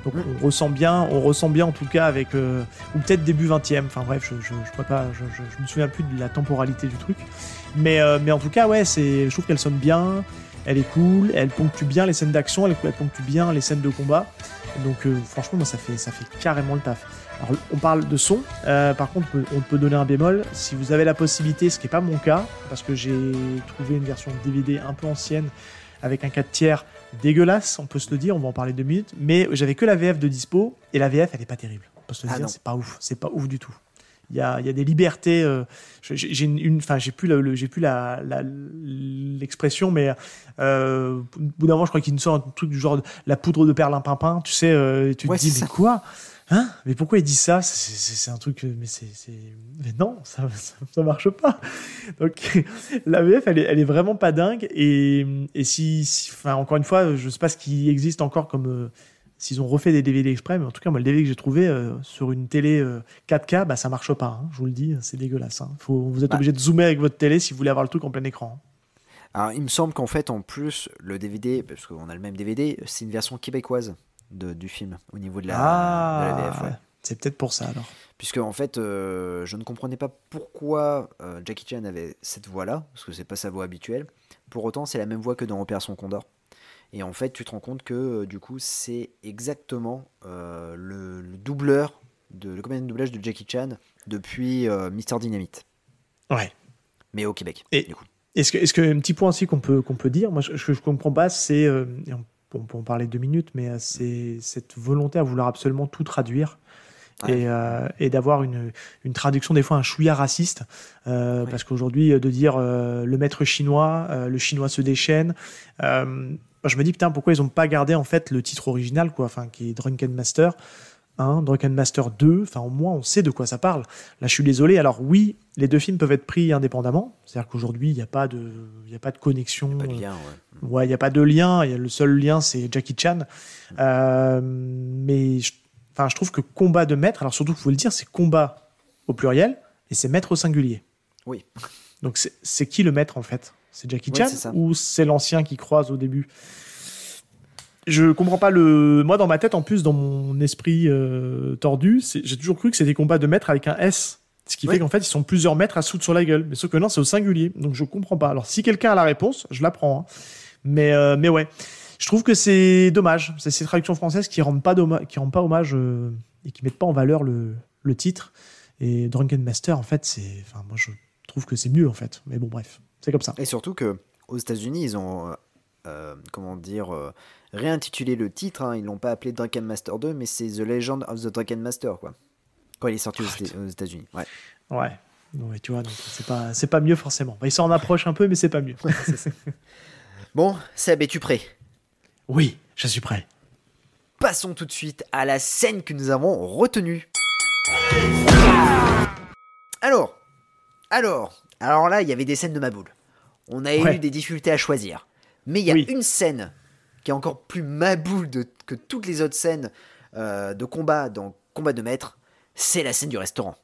Speaker 5: Donc on ressent bien en tout cas avec, ou peut-être début 20e. Enfin bref, je me souviens plus de la temporalité du truc. Mais en tout cas, je trouve qu'elle sonne bien. Elle est cool, elle ponctue bien les scènes d'action, elle ponctue bien les scènes de combat. Donc franchement, moi, ça fait carrément le taf. Alors, on parle de son. Par contre, on peut donner un bémol. Si vous avez la possibilité, ce qui n'est pas mon cas, parce que j'ai trouvé une version DVD un peu ancienne, avec un 4/3 dégueulasse, on peut se le dire, on va en parler 2 minutes. Mais j'avais que la VF de dispo, et la VF, elle n'est pas terrible. On peut se le dire, c'est pas ouf du tout. Il y a des libertés. J'ai plus l'expression, mais au bout d'un moment, je crois qu'il nous sort un truc du genre la poudre de perlimpinpin. Tu sais, tu te dis mais quoi ? Mais pourquoi il dit ça ? C'est un truc, mais non, ça marche pas. Donc la VF, elle est vraiment pas dingue. Et encore une fois, je sais pas ce qui existe encore comme. S'ils ont refait des DVD exprès, mais en tout cas, moi, le DVD que j'ai trouvé sur une télé 4K, ça marche pas, je vous le dis, c'est dégueulasse. Vous êtes obligé de zoomer avec votre télé si vous voulez avoir le truc en plein écran.
Speaker 4: Alors, il me semble qu'en fait, en plus, le DVD, parce qu'on a le même DVD, c'est une version québécoise du film, au niveau de la VF. Ouais.
Speaker 5: C'est peut-être pour ça, alors.
Speaker 4: Puisque, en fait, je ne comprenais pas pourquoi Jackie Chan avait cette voix-là, parce que c'est pas sa voix habituelle. Pour autant, c'est la même voix que dans Opération Condor. Et en fait, tu te rends compte que du coup, c'est exactement le doubleur, le comédien de doublage de Jackie Chan depuis Mr. Dynamite.
Speaker 5: Ouais.
Speaker 4: Mais au Québec,
Speaker 5: du coup. Est-ce que un petit point aussi qu'on peut dire, moi, ce que je comprends pas, c'est, on peut en parler 2 minutes, mais c'est cette volonté à vouloir absolument tout traduire. Et d'avoir une traduction des fois un chouïa raciste parce qu'aujourd'hui de dire le maître chinois, le chinois se déchaîne, je me dis putain pourquoi ils ont pas gardé en fait le titre original quoi, enfin qui est Drunken Master 1, Drunken Master 2, enfin au moins on sait de quoi ça parle. Là je suis désolé, alors oui les 2 films peuvent être pris indépendamment, c'est-à-dire qu'aujourd'hui il n'y a pas de connexion, il n'y a pas de lien, il n'y a pas de lien, le seul lien c'est Jackie Chan, mais je trouve que combat de maître, alors surtout, il faut le dire, c'est combat au pluriel et c'est maître au singulier.
Speaker 4: Oui.
Speaker 5: Donc c'est qui le maître en fait ? C'est Jackie Chan ou c'est l'ancien qui croise au début ? Je comprends pas Moi, dans ma tête, en plus, dans mon esprit tordu, j'ai toujours cru que c'était combat de maître avec un S. Ce qui fait qu'en fait, ils sont plusieurs maîtres à se foutre sur la gueule. Mais sauf que non, c'est au singulier. Donc je comprends pas. Alors si quelqu'un a la réponse, je la prends. Hein. Mais ouais. Je trouve que c'est dommage. C'est ces traductions françaises qui rendent pas hommage et qui mettent pas en valeur le titre. Et Drunken Master, en fait, moi, je trouve que c'est mieux, en fait. Mais bon, bref, c'est comme ça.
Speaker 4: Et surtout que aux États-Unis, ils ont réintitulé le titre. Hein. Ils l'ont pas appelé Drunken Master 2, mais c'est The Legend of the Drunken Master, quoi. Quand il est sorti aux États-Unis. Ouais.
Speaker 5: Ouais. Ouais, tu vois, donc c'est pas mieux forcément. Ils s'en approchent un peu, mais c'est pas mieux.
Speaker 4: Bon, Seb, es-tu prêt ?
Speaker 5: Oui, je suis prêt.
Speaker 4: Passons tout de suite à la scène que nous avons retenue. Alors là, il y avait des scènes de maboule. On a eu des difficultés à choisir. Mais il y a une scène qui est encore plus maboule que toutes les autres scènes de combat dans Combat de Maître. C'est la scène du restaurant.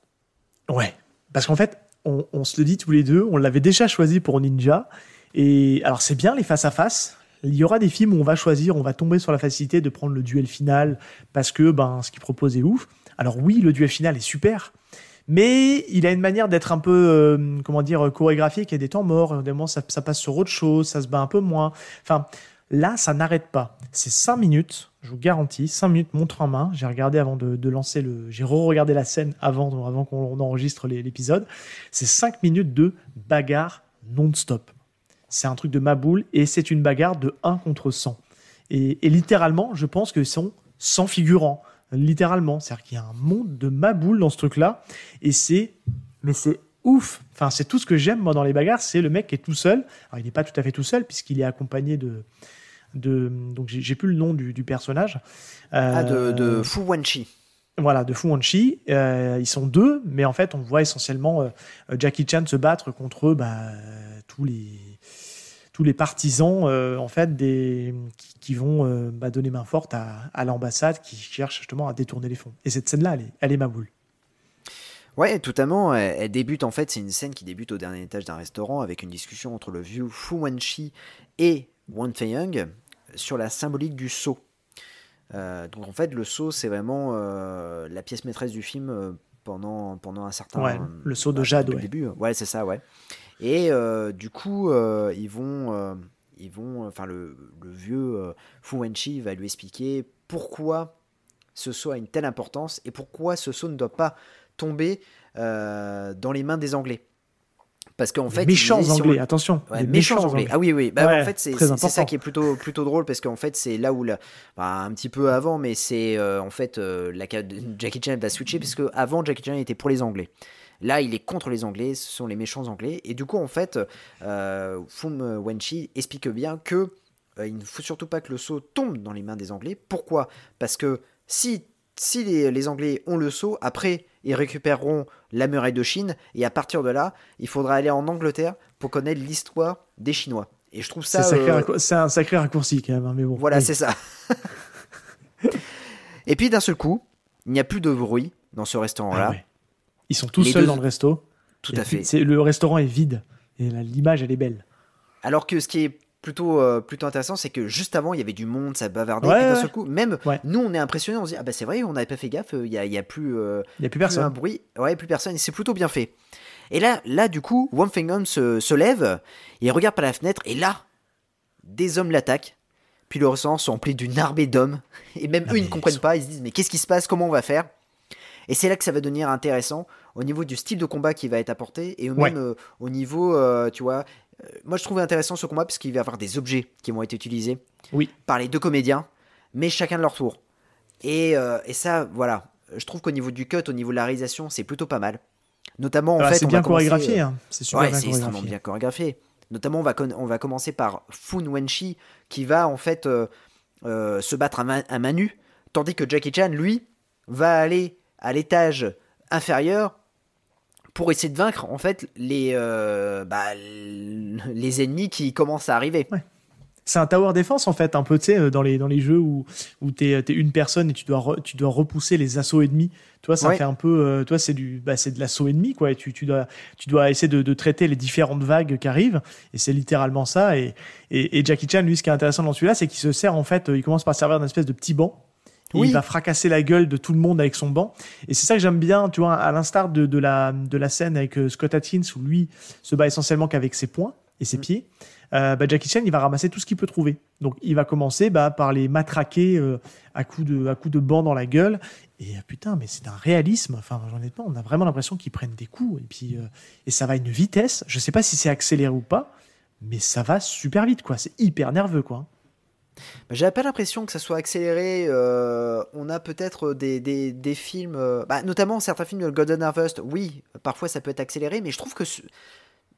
Speaker 5: Ouais, parce qu'en fait, on se le dit tous les deux, on l'avait déjà choisi pour Ninja. Et alors, c'est bien les face-à-face. Il y aura des films où on va tomber sur la facilité de prendre le duel final parce que ce qu'il propose est ouf. Alors oui, le duel final est super, mais il a une manière d'être un peu, chorégraphique. Il y a des temps morts, évidemment, ça passe sur autre chose, ça se bat un peu moins. Enfin, là, ça n'arrête pas. C'est 5 minutes, je vous garantis, 5 minutes montre en main. J'ai regardé avant de lancer j'ai re-regardé la scène avant qu'on enregistre l'épisode. C'est 5 minutes de bagarre non-stop. C'est un truc de maboule et c'est une bagarre de 1 contre 100. Et littéralement, je pense que sont 100 figurants. Littéralement. C'est-à-dire qu'il y a un monde de maboule dans ce truc-là. Et c'est ouf. Enfin, c'est tout ce que j'aime, moi, dans les bagarres. C'est le mec qui est tout seul. Alors, il n'est pas tout à fait tout seul puisqu'il est accompagné donc, j'ai plus le nom du personnage.
Speaker 4: De Fu Wenchi.
Speaker 5: Voilà, de Fu Wenchi. Ils sont 2, mais en fait, on voit essentiellement Jackie Chan se battre contre tous les partisans en fait qui vont donner main forte à l'ambassade qui cherche justement à détourner les fonds. Et cette scène-là, elle est maboule.
Speaker 4: Ouais, totalement. Elle débute en fait, c'est une scène qui débute au dernier étage d'un restaurant avec une discussion entre le vieux Fu Wenchi et Wang Fei-Hung sur la symbolique du sceau. Donc en fait, le sceau, c'est vraiment la pièce maîtresse du film pendant un certain
Speaker 5: temps. Ouais, le sceau de Jade,
Speaker 4: ouais. Début. Ouais, c'est ça, ouais. Et du coup, ils vont, le vieux Fu Wenchi va lui expliquer pourquoi ce sceau a une telle importance et pourquoi ce sceau ne doit pas tomber dans les mains des Anglais. Parce qu'en fait,
Speaker 5: méchants Anglais, attention.
Speaker 4: Ouais, méchants Anglais. Ah oui. Ouais, en fait, c'est ça qui est plutôt drôle parce qu'en fait, c'est là où un petit peu avant, mais c'est Jackie Chan va switcher parce que avant Jackie Chan était pour les Anglais. Là, il est contre les Anglais, ce sont les méchants Anglais. Et du coup, en fait, Fu Wenchi explique bien que il ne faut surtout pas que le sceau tombe dans les mains des Anglais. Pourquoi ? Parce que si les Anglais ont le sceau, après, ils récupéreront la muraille de Chine, et à partir de là, il faudra aller en Angleterre pour connaître l'histoire des Chinois. Et je trouve ça...
Speaker 5: C'est un sacré raccourci, quand même, hein, mais bon.
Speaker 4: Voilà, oui. C'est ça. Et puis, d'un seul coup, il n'y a plus de bruit dans ce restaurant-là.
Speaker 5: Ah ouais. Ils sont tous seuls dans le resto.
Speaker 4: Tout à fait.
Speaker 5: Le restaurant est vide, et l'image, elle est belle.
Speaker 4: Alors que ce qui est plutôt intéressant, c'est que juste avant, il y avait du monde, ça bavardait, et puis d'un seul coup, même nous, on est impressionnés, on se dit, c'est vrai, on n'avait pas fait gaffe, il y a plus
Speaker 5: personne.
Speaker 4: Un bruit, plus personne, et c'est plutôt bien fait. Et là du coup, Wang Fei-Hung se lève, il regarde par la fenêtre, et là, des hommes l'attaquent, puis le restaurant sont remplis d'une armée d'hommes, et même eux, ils ne comprennent pas, ils se disent, mais qu'est-ce qui se passe, comment on va faire ? Et c'est là que ça va devenir intéressant, au niveau du style de combat qui va être apporté, et même au niveau, moi je trouvais intéressant ce combat parce qu'il va y avoir des objets qui vont être utilisés par les deux comédiens, mais chacun de leur tour. Et ça, voilà, je trouve qu'au niveau du cut, au niveau de la réalisation, c'est plutôt pas mal. Notamment, en fait,
Speaker 5: c'est bien chorégraphié. C'est super bien
Speaker 4: c'est
Speaker 5: chorégraphié.
Speaker 4: extrêmement bien chorégraphié. Notamment, on va commencer par Fu Wenchi qui va en fait se battre à main nue, tandis que Jackie Chan, lui, va aller à l'étage inférieur pour essayer de vaincre en fait les ennemis qui commencent à arriver.
Speaker 5: Ouais. C'est un tower defense en fait, un peu, tu sais, dans les jeux où t'es une personne et tu dois repousser les assauts ennemis. Tu vois, ça fait un peu, toi, c'est de l'assaut ennemi, quoi. Et tu dois essayer de traiter les différentes vagues qui arrivent. Et c'est littéralement ça. Et Jackie Chan, lui, ce qui est intéressant dans celui-là, c'est qu'il se sert en fait, il commence par servir d'un espèce de petit banc. Il va fracasser la gueule de tout le monde avec son banc. Et c'est ça que j'aime bien, tu vois, à l'instar de la scène avec Scott Atkins où lui se bat essentiellement qu'avec ses poings et ses pieds. Jackie Chan, il va ramasser tout ce qu'il peut trouver. Donc, il va commencer par les matraquer à coups de banc dans la gueule. Et putain, mais c'est un réalisme. Enfin, honnêtement, on a vraiment l'impression qu'ils prennent des coups. Et puis, et ça va à une vitesse. Je sais pas si c'est accéléré ou pas, mais ça va super vite, quoi. C'est hyper nerveux, quoi.
Speaker 4: J'avais pas l'impression que ça soit accéléré. On a peut-être des films, notamment certains films de Golden Harvest. Oui, parfois ça peut être accéléré, mais je trouve que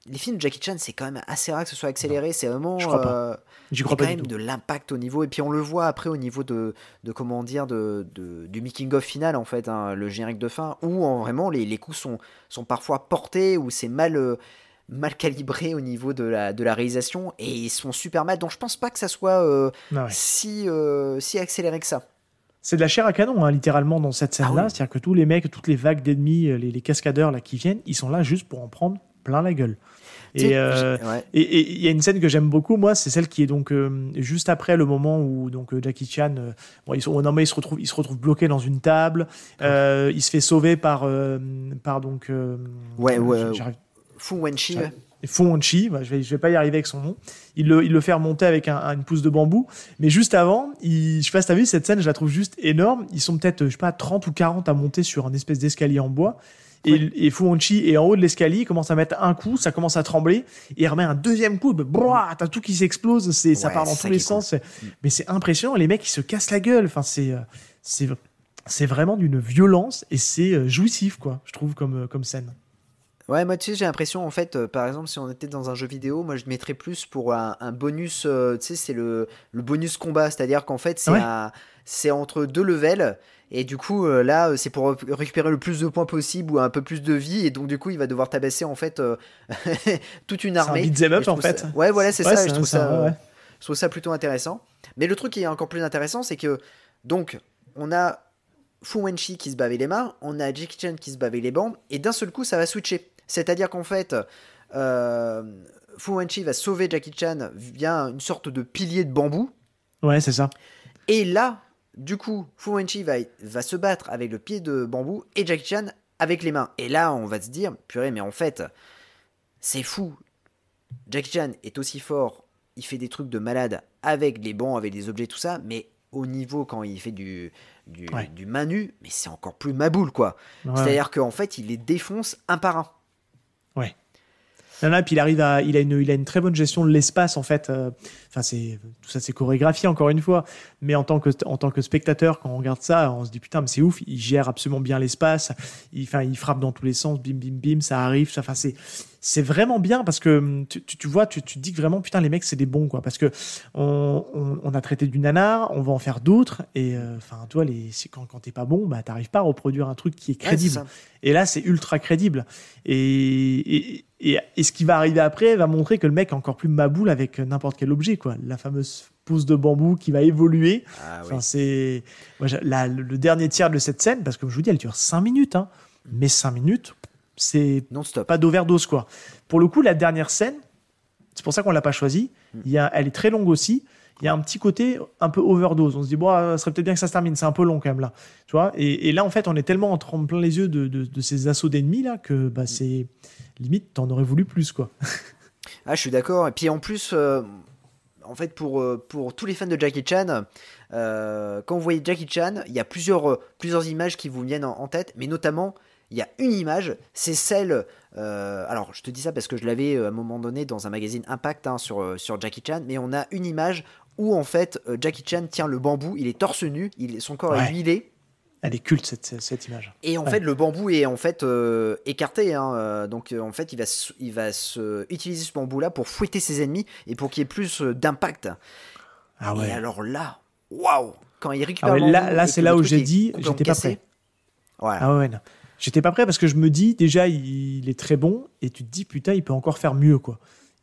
Speaker 4: les films de Jackie Chan, c'est quand même assez rare que ce soit accéléré. Non, c'est vraiment.
Speaker 5: Je crois pas. J'y crois
Speaker 4: pas
Speaker 5: quand
Speaker 4: même de l'impact au niveau. Et puis on le voit après au niveau du making of final en fait, hein, le générique de fin, où vraiment les coups sont parfois portés, où c'est mal calibré au niveau de la réalisation et ils sont super mal. Donc je pense pas que ça soit si accéléré que ça.
Speaker 5: C'est de la chair à canon, hein, littéralement, dans cette scène-là. C'est-à-dire que tous les mecs, toutes les vagues d'ennemis, les cascadeurs là qui viennent, ils sont là juste pour en prendre plein la gueule. Et il y a une scène que j'aime beaucoup, moi, c'est celle qui est donc juste après le moment où donc Jackie Chan, il se retrouve bloqué dans une table, il se fait sauver par donc
Speaker 4: Fu Wenchi.
Speaker 5: Fu Wenchi, je vais pas y arriver avec son nom. Il le fait remonter avec une pousse de bambou. Mais juste avant, je sais pas si t'as vu cette scène, je la trouve juste énorme. Ils sont peut-être, je sais pas, 30 ou 40 à monter sur un espèce d'escalier en bois. Et Fu Wenchi est en haut de l'escalier, il commence à mettre un coup, ça commence à trembler, et il remet un deuxième coup, t'as tout qui s'explose, ça part dans tous les sens. Mais c'est impressionnant, les mecs ils se cassent la gueule. Enfin, c'est vraiment d'une violence et c'est jouissif, quoi, je trouve, comme scène.
Speaker 4: Ouais, moi, tu sais, j'ai l'impression, en fait, par exemple, si on était dans un jeu vidéo, moi, je mettrais plus pour un bonus, tu sais, c'est le bonus combat, c'est-à-dire qu'en fait, c'est entre deux levels, et du coup, là, c'est pour récupérer le plus de points possible ou un peu plus de vie, et donc, du coup, il va devoir tabasser, en fait, toute une armée.
Speaker 5: C'est un beat'em up, en fait.
Speaker 4: Ouais, voilà, c'est ça, et je trouve ça plutôt intéressant. Mais le truc qui est encore plus intéressant, c'est que, donc, on a Fu Wenchi qui se bat avec les mains, on a Jackie Chan qui se bat avec les bandes, et d'un seul coup, ça va switcher. C'est-à-dire qu'en fait, Fu Wenchi va sauver Jackie Chan via une sorte de pilier de bambou.
Speaker 5: Ouais, c'est ça.
Speaker 4: Et là, du coup, Fu Wenchi va se battre avec le pied de bambou et Jackie Chan avec les mains. Et là, on va se dire, purée, mais en fait, c'est fou. Jackie Chan est aussi fort, il fait des trucs de malade avec les bancs, avec des objets, tout ça, mais au niveau quand il fait du main nue, mais c'est encore plus maboule, quoi. Ouais. C'est-à-dire qu'en fait, il les défonce un par un.
Speaker 5: Ouais. Là, puis il a une très bonne gestion de l'espace, en fait. Enfin, tout ça, c'est chorégraphié, encore une fois. Mais en tant que spectateur, quand on regarde ça, on se dit putain, mais c'est ouf. Il gère absolument bien l'espace. Il frappe dans tous les sens. Bim, bim, bim, ça arrive. Enfin, c'est vraiment bien parce que tu vois, tu te dis que vraiment putain, les mecs, c'est des bons, quoi. Parce que on a traité du nanar, on va en faire d'autres. Et enfin, toi, quand t'es pas bon, bah, t'arrives pas à reproduire un truc qui est crédible. Ouais, et là, c'est ultra crédible. Et ce qui va arriver après va montrer que le mec est encore plus maboule avec n'importe quel objet, quoi. La fameuse pousse de bambou qui va évoluer. Enfin, oui. C'est le dernier tiers de cette scène, parce que je vous dis, elle dure 5 minutes, hein. Mais 5 minutes, c'est
Speaker 4: non-stop.
Speaker 5: Pas d'overdose, quoi. Pour le coup, la dernière scène, c'est pour ça qu'on l'a pas choisie. Elle est très longue aussi. Il y a un petit côté un peu overdose. On se dit, bon, ça serait peut-être bien que ça se termine. C'est un peu long quand même, là. Tu vois, et là, en fait, on est tellement en plein les yeux de ces assauts d'ennemis, là, que bah, c'est limite, t'en aurais voulu plus, quoi.
Speaker 4: Ah, je suis d'accord. Et puis en plus, en fait, pour tous les fans de Jackie Chan, quand vous voyez Jackie Chan, il y a plusieurs images qui vous viennent en tête, mais notamment, il y a une image, c'est celle... alors, je te dis ça parce que je l'avais à un moment donné dans un magazine Impact sur Jackie Chan, mais on a une image où, en fait, Jackie Chan tient le bambou, il est torse nu, son corps est huilé.
Speaker 5: Elle est culte, cette image.
Speaker 4: Et en fait, le bambou est en fait écarté. Donc, en fait, il va utiliser ce bambou-là pour fouetter ses ennemis et pour qu'il y ait plus d'impact.
Speaker 5: Ah ouais.
Speaker 4: Et alors là, waouh! Quand il récupère le
Speaker 5: bambou...
Speaker 4: Là,
Speaker 5: c'est là où j'ai dit, j'étais pas prêt.
Speaker 4: Voilà.
Speaker 5: Ah ouais, non. J'étais pas prêt parce que je me dis, déjà, il est très bon. Et tu te dis, putain, il peut encore faire mieux, quoi.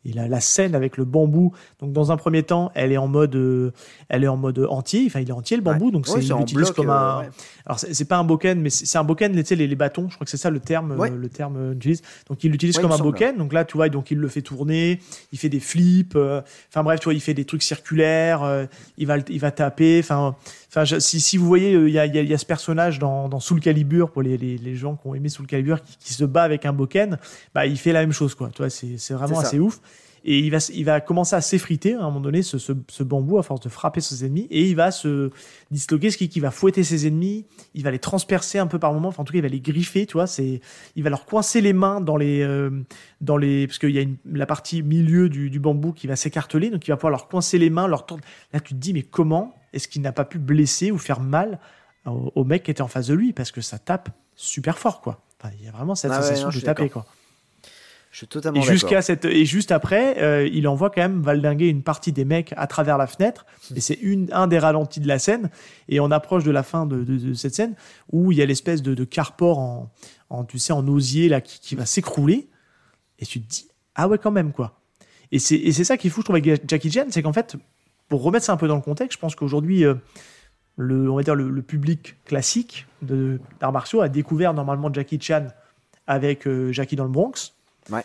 Speaker 5: Il a la scène avec le bambou. Donc, dans un premier temps, elle est en mode entier. Enfin, il est entier, le bambou. Donc, il l'utilise comme un... Alors, c'est pas un bokken, mais c'est un bokken, tu sais, les bâtons. Je crois que c'est ça le terme utilise. Donc, il l'utilise comme un bokken. Donc là, tu vois, donc, il le fait tourner. Il fait des flips. Enfin, bref, tu vois, il fait des trucs circulaires. Il va taper. Enfin, si vous voyez, il y a ce personnage dans Soul Calibur, pour les gens qui ont aimé Soul Calibur, qui se bat avec un bokken, bah, il fait la même chose, quoi. Tu vois, c'est vraiment assez ouf. Et il va commencer à s'effriter à un moment donné, ce bambou, à force de frapper ses ennemis, et il va se disloquer, ce qui va fouetter ses ennemis, il va les transpercer un peu par moment, enfin en tout cas il va les griffer, tu vois, il va leur coincer les mains dans les parce qu'il y a la partie milieu du bambou qui va s'écarteler, donc il va pouvoir leur coincer les mains, leur tordre. Là tu te dis, mais comment est-ce qu'il n'a pas pu blesser ou faire mal au mec qui était en face de lui, parce que ça tape super fort, quoi. Enfin, il y a vraiment cette sensation de taper, quoi.
Speaker 4: Je suis totalement d'accord.
Speaker 5: Et juste après, il envoie quand même valdinguer une partie des mecs à travers la fenêtre. Et c'est un des ralentis de la scène. Et on approche de la fin de cette scène où il y a l'espèce de carport en osier là, qui va s'écrouler. Et tu te dis, ah ouais, quand même, quoi. Et c'est ça qui est fou, je trouve, avec Jackie Chan. C'est qu'en fait, pour remettre ça un peu dans le contexte, je pense qu'aujourd'hui, on va dire le public classique d'arts martiaux a découvert normalement Jackie Chan avec Jackie dans le Bronx.
Speaker 4: Ouais.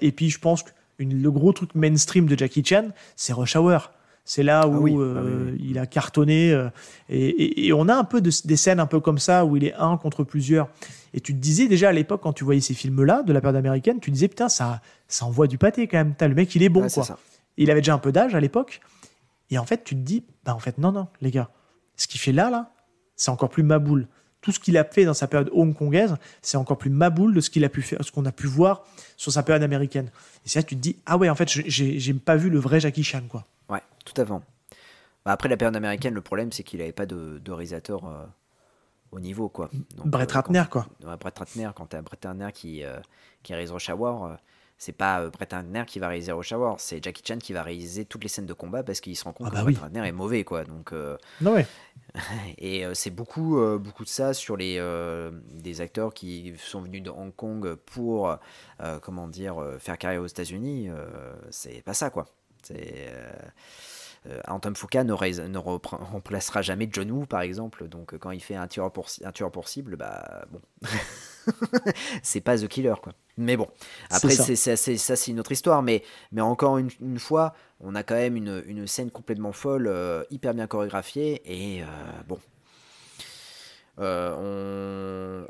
Speaker 5: Et puis je pense que le gros truc mainstream de Jackie Chan, c'est Rush Hour. C'est là où il a cartonné. Et on a un peu des scènes un peu comme ça où il est un contre plusieurs. Et tu te disais déjà à l'époque, quand tu voyais ces films-là de la période américaine, tu disais putain, ça envoie du pâté quand même. Le mec, il est bon, quoi. Il avait déjà un peu d'âge à l'époque. Et en fait, tu te dis, bah en fait, non, les gars, ce qu'il fait là, c'est encore plus ma boule. Tout ce qu'il a fait dans sa période hongkongaise, c'est encore plus maboule de ce qu'il a pu faire, ce qu'on a pu voir sur sa période américaine. Et c'est là que tu te dis, ah ouais, en fait, j'ai pas vu le vrai Jackie Chan, quoi.
Speaker 4: Ouais, tout à fait. Bah après, la période américaine, le problème, c'est qu'il n'avait pas de réalisateur au niveau, quoi. Donc,
Speaker 5: Brett Ratner, quoi.
Speaker 4: Brett Ratner, quand t'as Brett Ratner qui réalise Rush Hour, c'est pas Brett Ratner qui va réaliser Rush Hour, c'est Jackie Chan qui va réaliser toutes les scènes de combat parce qu'il se rend compte que Brett Ratner est mauvais, quoi. Donc,
Speaker 5: non, ouais.
Speaker 4: Et c'est beaucoup de ça sur des acteurs qui sont venus de Hong Kong pour faire carrière aux États-Unis. C'est pas ça, quoi. Anton Fuqua ne remplacera jamais John Woo, par exemple. Donc quand il fait un tueur pour cible, bah bon, c'est pas The Killer, quoi. Mais bon, après c'est une autre histoire. Mais encore une fois, on a quand même une scène complètement folle, hyper bien chorégraphiée, et bon,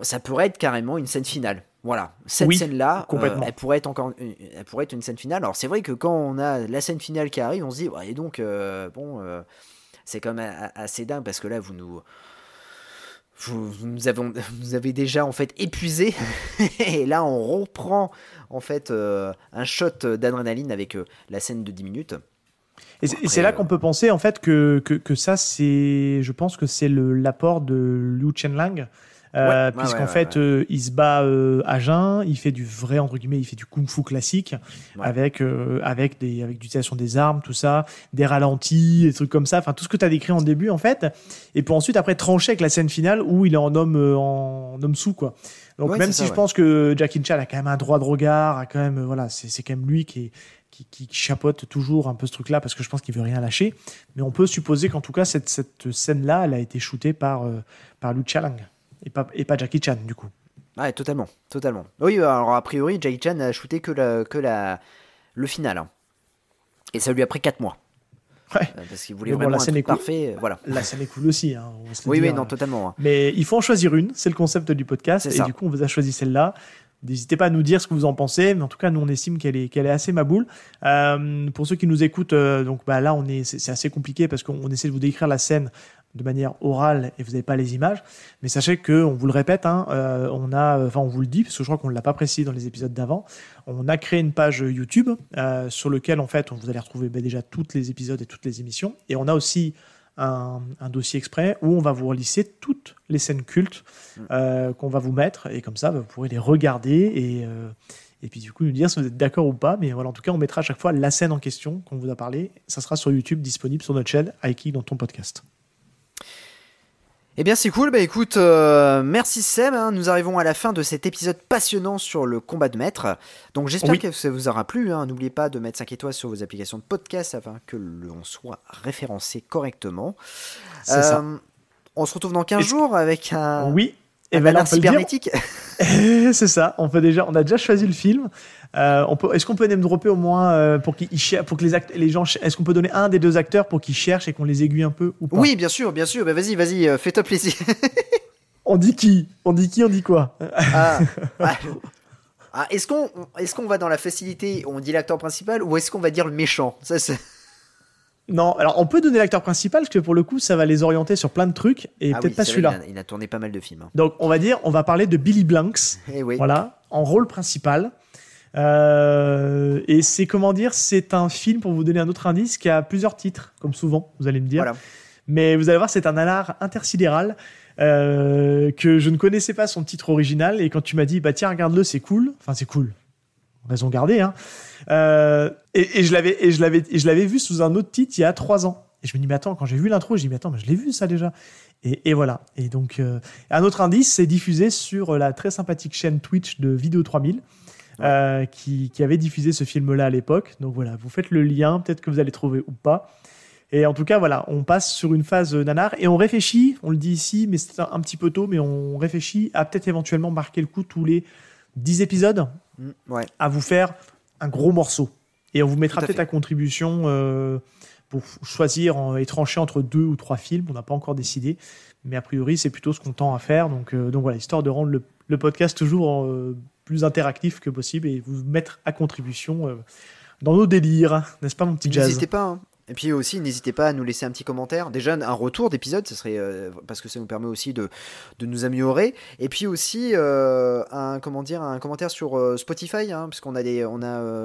Speaker 4: ça pourrait être carrément une scène finale. Voilà, cette scène-là, elle pourrait être une scène finale. Alors c'est vrai que quand on a la scène finale qui arrive, on se dit, ouais, et donc c'est quand même assez dingue, parce que là vous avez déjà en fait épuisé et là on reprend en fait un shot d'adrénaline avec la scène de 10 minutes.
Speaker 5: Et c'est là qu'on peut penser en fait que ça, je pense que c'est l'apport de Liu Chenlang. Puisqu'en fait il se bat à jeun, il fait du vrai, entre guillemets, il fait du kung-fu classique, avec l'utilisation des armes, tout ça, des ralentis, des trucs comme ça, enfin tout ce que tu as décrit en début en fait, et puis ensuite après trancher avec la scène finale où il est en homme sous, quoi. Donc même si je pense que Jackie Chan a quand même un droit de regard, a quand même, voilà, c'est quand même lui qui chapeaute toujours un peu ce truc-là, parce que je pense qu'il veut rien lâcher, mais on peut supposer qu'en tout cas cette scène-là, elle a été shootée par Liu Chenlang. Et pas Jackie Chan, du coup.
Speaker 4: Ouais, totalement. Oui, alors a priori, Jackie Chan a shooté que le final. Hein. Et ça lui a pris 4 mois.
Speaker 5: Ouais.
Speaker 4: Parce qu'il voulait vraiment un truc parfait. Voilà.
Speaker 5: La scène est cool aussi. Hein,
Speaker 4: oui, non, totalement. Hein.
Speaker 5: Mais il faut en choisir une, c'est le concept du podcast.
Speaker 4: C'est ça.
Speaker 5: Du coup, on vous a choisi celle-là. N'hésitez pas à nous dire ce que vous en pensez, mais en tout cas, nous, on estime qu'elle est assez maboule. Pour ceux qui nous écoutent, donc là, c'est assez compliqué parce qu'on essaie de vous décrire la scène de manière orale et vous n'avez pas les images. Mais sachez qu'on vous le répète, on vous le dit, parce que je crois qu'on ne l'a pas précisé dans les épisodes d'avant, on a créé une page YouTube sur laquelle, en fait, vous allez retrouver déjà tous les épisodes et toutes les émissions. Et on a aussi un dossier exprès où on va vous relisser toutes les scènes cultes qu'on va vous mettre. Et comme ça, vous pourrez les regarder et puis du coup nous dire si vous êtes d'accord ou pas. Mais voilà, en tout cas, on mettra à chaque fois la scène en question qu'on vous a parlé. Ça sera sur YouTube, disponible sur notre chaîne iKick dans ton podcast.
Speaker 4: Eh bien c'est cool, écoute, merci Seb, nous arrivons à la fin de cet épisode passionnant sur le combat de maître. Donc j'espère que ça vous aura plu, n'oubliez pas de mettre 5 étoiles sur vos applications de podcast afin que l'on soit référencé correctement.
Speaker 5: C'est ça.
Speaker 4: On se retrouve dans 15 jours avec un
Speaker 5: nanar
Speaker 4: cybernétique.
Speaker 5: C'est ça, on a déjà choisi le film. Est-ce qu'on peut name dropper au moins pour que les gens, est-ce qu'on peut donner un des deux acteurs pour qu'ils cherchent et qu'on les aiguille un peu ou pas?
Speaker 4: Oui, bien sûr. Vas-y, fais-toi plaisir.
Speaker 5: On dit qui? On dit quoi?
Speaker 4: Est-ce qu'on va dans la facilité, on dit l'acteur principal, ou est-ce qu'on va dire le méchant?
Speaker 5: Non, alors on peut donner l'acteur principal parce que pour le coup ça va les orienter sur plein de trucs et peut-être pas celui-là.
Speaker 4: Il a tourné pas mal de films.
Speaker 5: Donc on va parler de Billy Blanks, voilà, en rôle principal. Et c'est un film, pour vous donner un autre indice, qui a plusieurs titres, comme souvent, vous allez me dire. Voilà. Mais vous allez voir, c'est un nanar intersidéral que je ne connaissais pas son titre original et quand tu m'as dit tiens regarde-le, c'est cool. Enfin c'est cool. Raison gardée, hein. Et je l'avais vu sous un autre titre il y a 3 ans. Et je me dis, mais attends, quand j'ai vu l'intro, je dis, mais attends, mais je l'ai vu ça déjà. Et voilà. Et donc, un autre indice, c'est diffusé sur la très sympathique chaîne Twitch de Vidéo 3000, qui avait diffusé ce film-là à l'époque. Donc voilà, vous faites le lien, peut-être que vous allez trouver ou pas. Et en tout cas, voilà, on passe sur une phase nanar et on réfléchit, on le dit ici, mais c'est un petit peu tôt, mais on réfléchit à peut-être éventuellement marquer le coup tous les 10 épisodes à vous faire un gros morceau. Et on vous mettra peut-être à contribution pour choisir et trancher entre 2 ou 3 films. On n'a pas encore décidé, mais a priori, c'est plutôt ce qu'on tend à faire. Donc voilà, histoire de rendre le podcast toujours plus interactif que possible et vous mettre à contribution dans nos délires. N'est-ce pas, mon petit Jazz?
Speaker 4: N'hésitez pas, Et puis aussi, n'hésitez pas à nous laisser un petit commentaire. Déjà, un retour d'épisode, ce serait parce que ça nous permet aussi de nous améliorer. Et puis aussi, un commentaire sur Spotify, parce qu'on a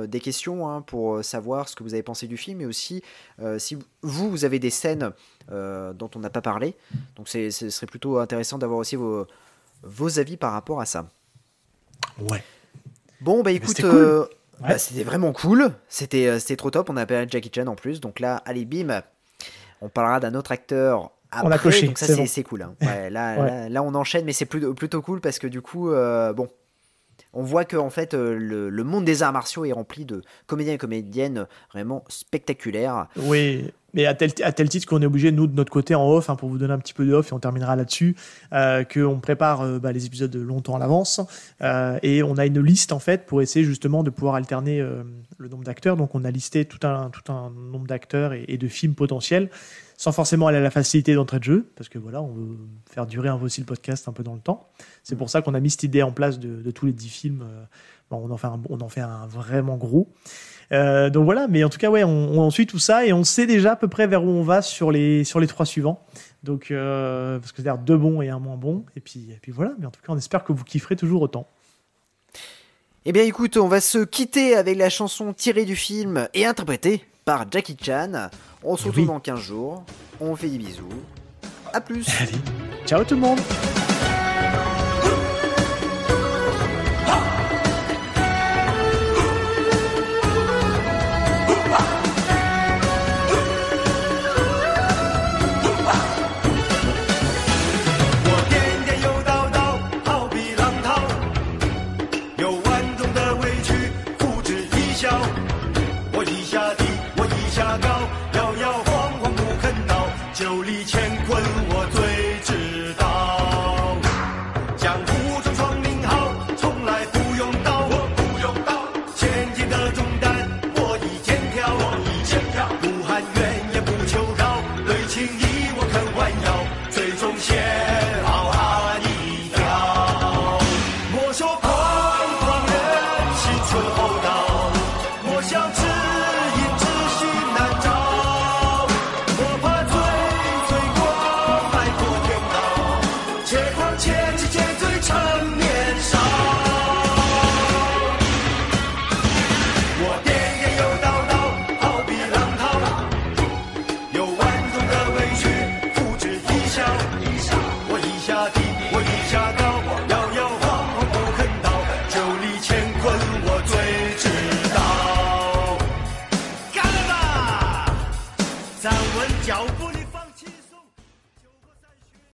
Speaker 4: des questions pour savoir ce que vous avez pensé du film, et aussi si vous avez des scènes dont on n'a pas parlé. Donc, ce serait plutôt intéressant d'avoir aussi vos avis par rapport à ça.
Speaker 5: Ouais.
Speaker 4: Bon, écoute. Cool. C'était vraiment cool, c'était trop top, on a appelé Jackie Chan en plus, donc là, allez bim, on parlera d'un autre acteur après,
Speaker 5: on a coché,
Speaker 4: donc ça c'est cool. Là on enchaîne, mais c'est plutôt cool parce que du coup, on voit que en fait, le monde des arts martiaux est rempli de comédiens et comédiennes vraiment spectaculaires.
Speaker 5: Oui, mais à tel titre qu'on est obligé, nous, de notre côté, en off, pour vous donner un petit peu de off, et on terminera là-dessus, qu'on prépare les épisodes longtemps à l'avance, et on a une liste, en fait, pour essayer justement de pouvoir alterner le nombre d'acteurs. Donc, on a listé tout un nombre d'acteurs et de films potentiels, sans forcément aller à la facilité d'entrée de jeu, parce que voilà, on veut faire durer aussi le podcast un peu dans le temps. C'est pour ça qu'on a mis cette idée en place de tous les 10 films. On en fait un vraiment gros. Donc voilà, mais en tout cas, on suit tout ça et on sait déjà à peu près vers où on va sur les 3 suivants. Donc, parce que c'est-à-dire 2 bons et 1 moins bon. Et puis voilà, mais en tout cas, on espère que vous kifferez toujours autant.
Speaker 4: Eh bien, écoute, on va se quitter avec la chanson tirée du film et interprétée par Jackie Chan. On se retrouve dans 15 jours. On fait des bisous. À plus.
Speaker 5: Allez, ciao tout le monde.
Speaker 9: 解放前。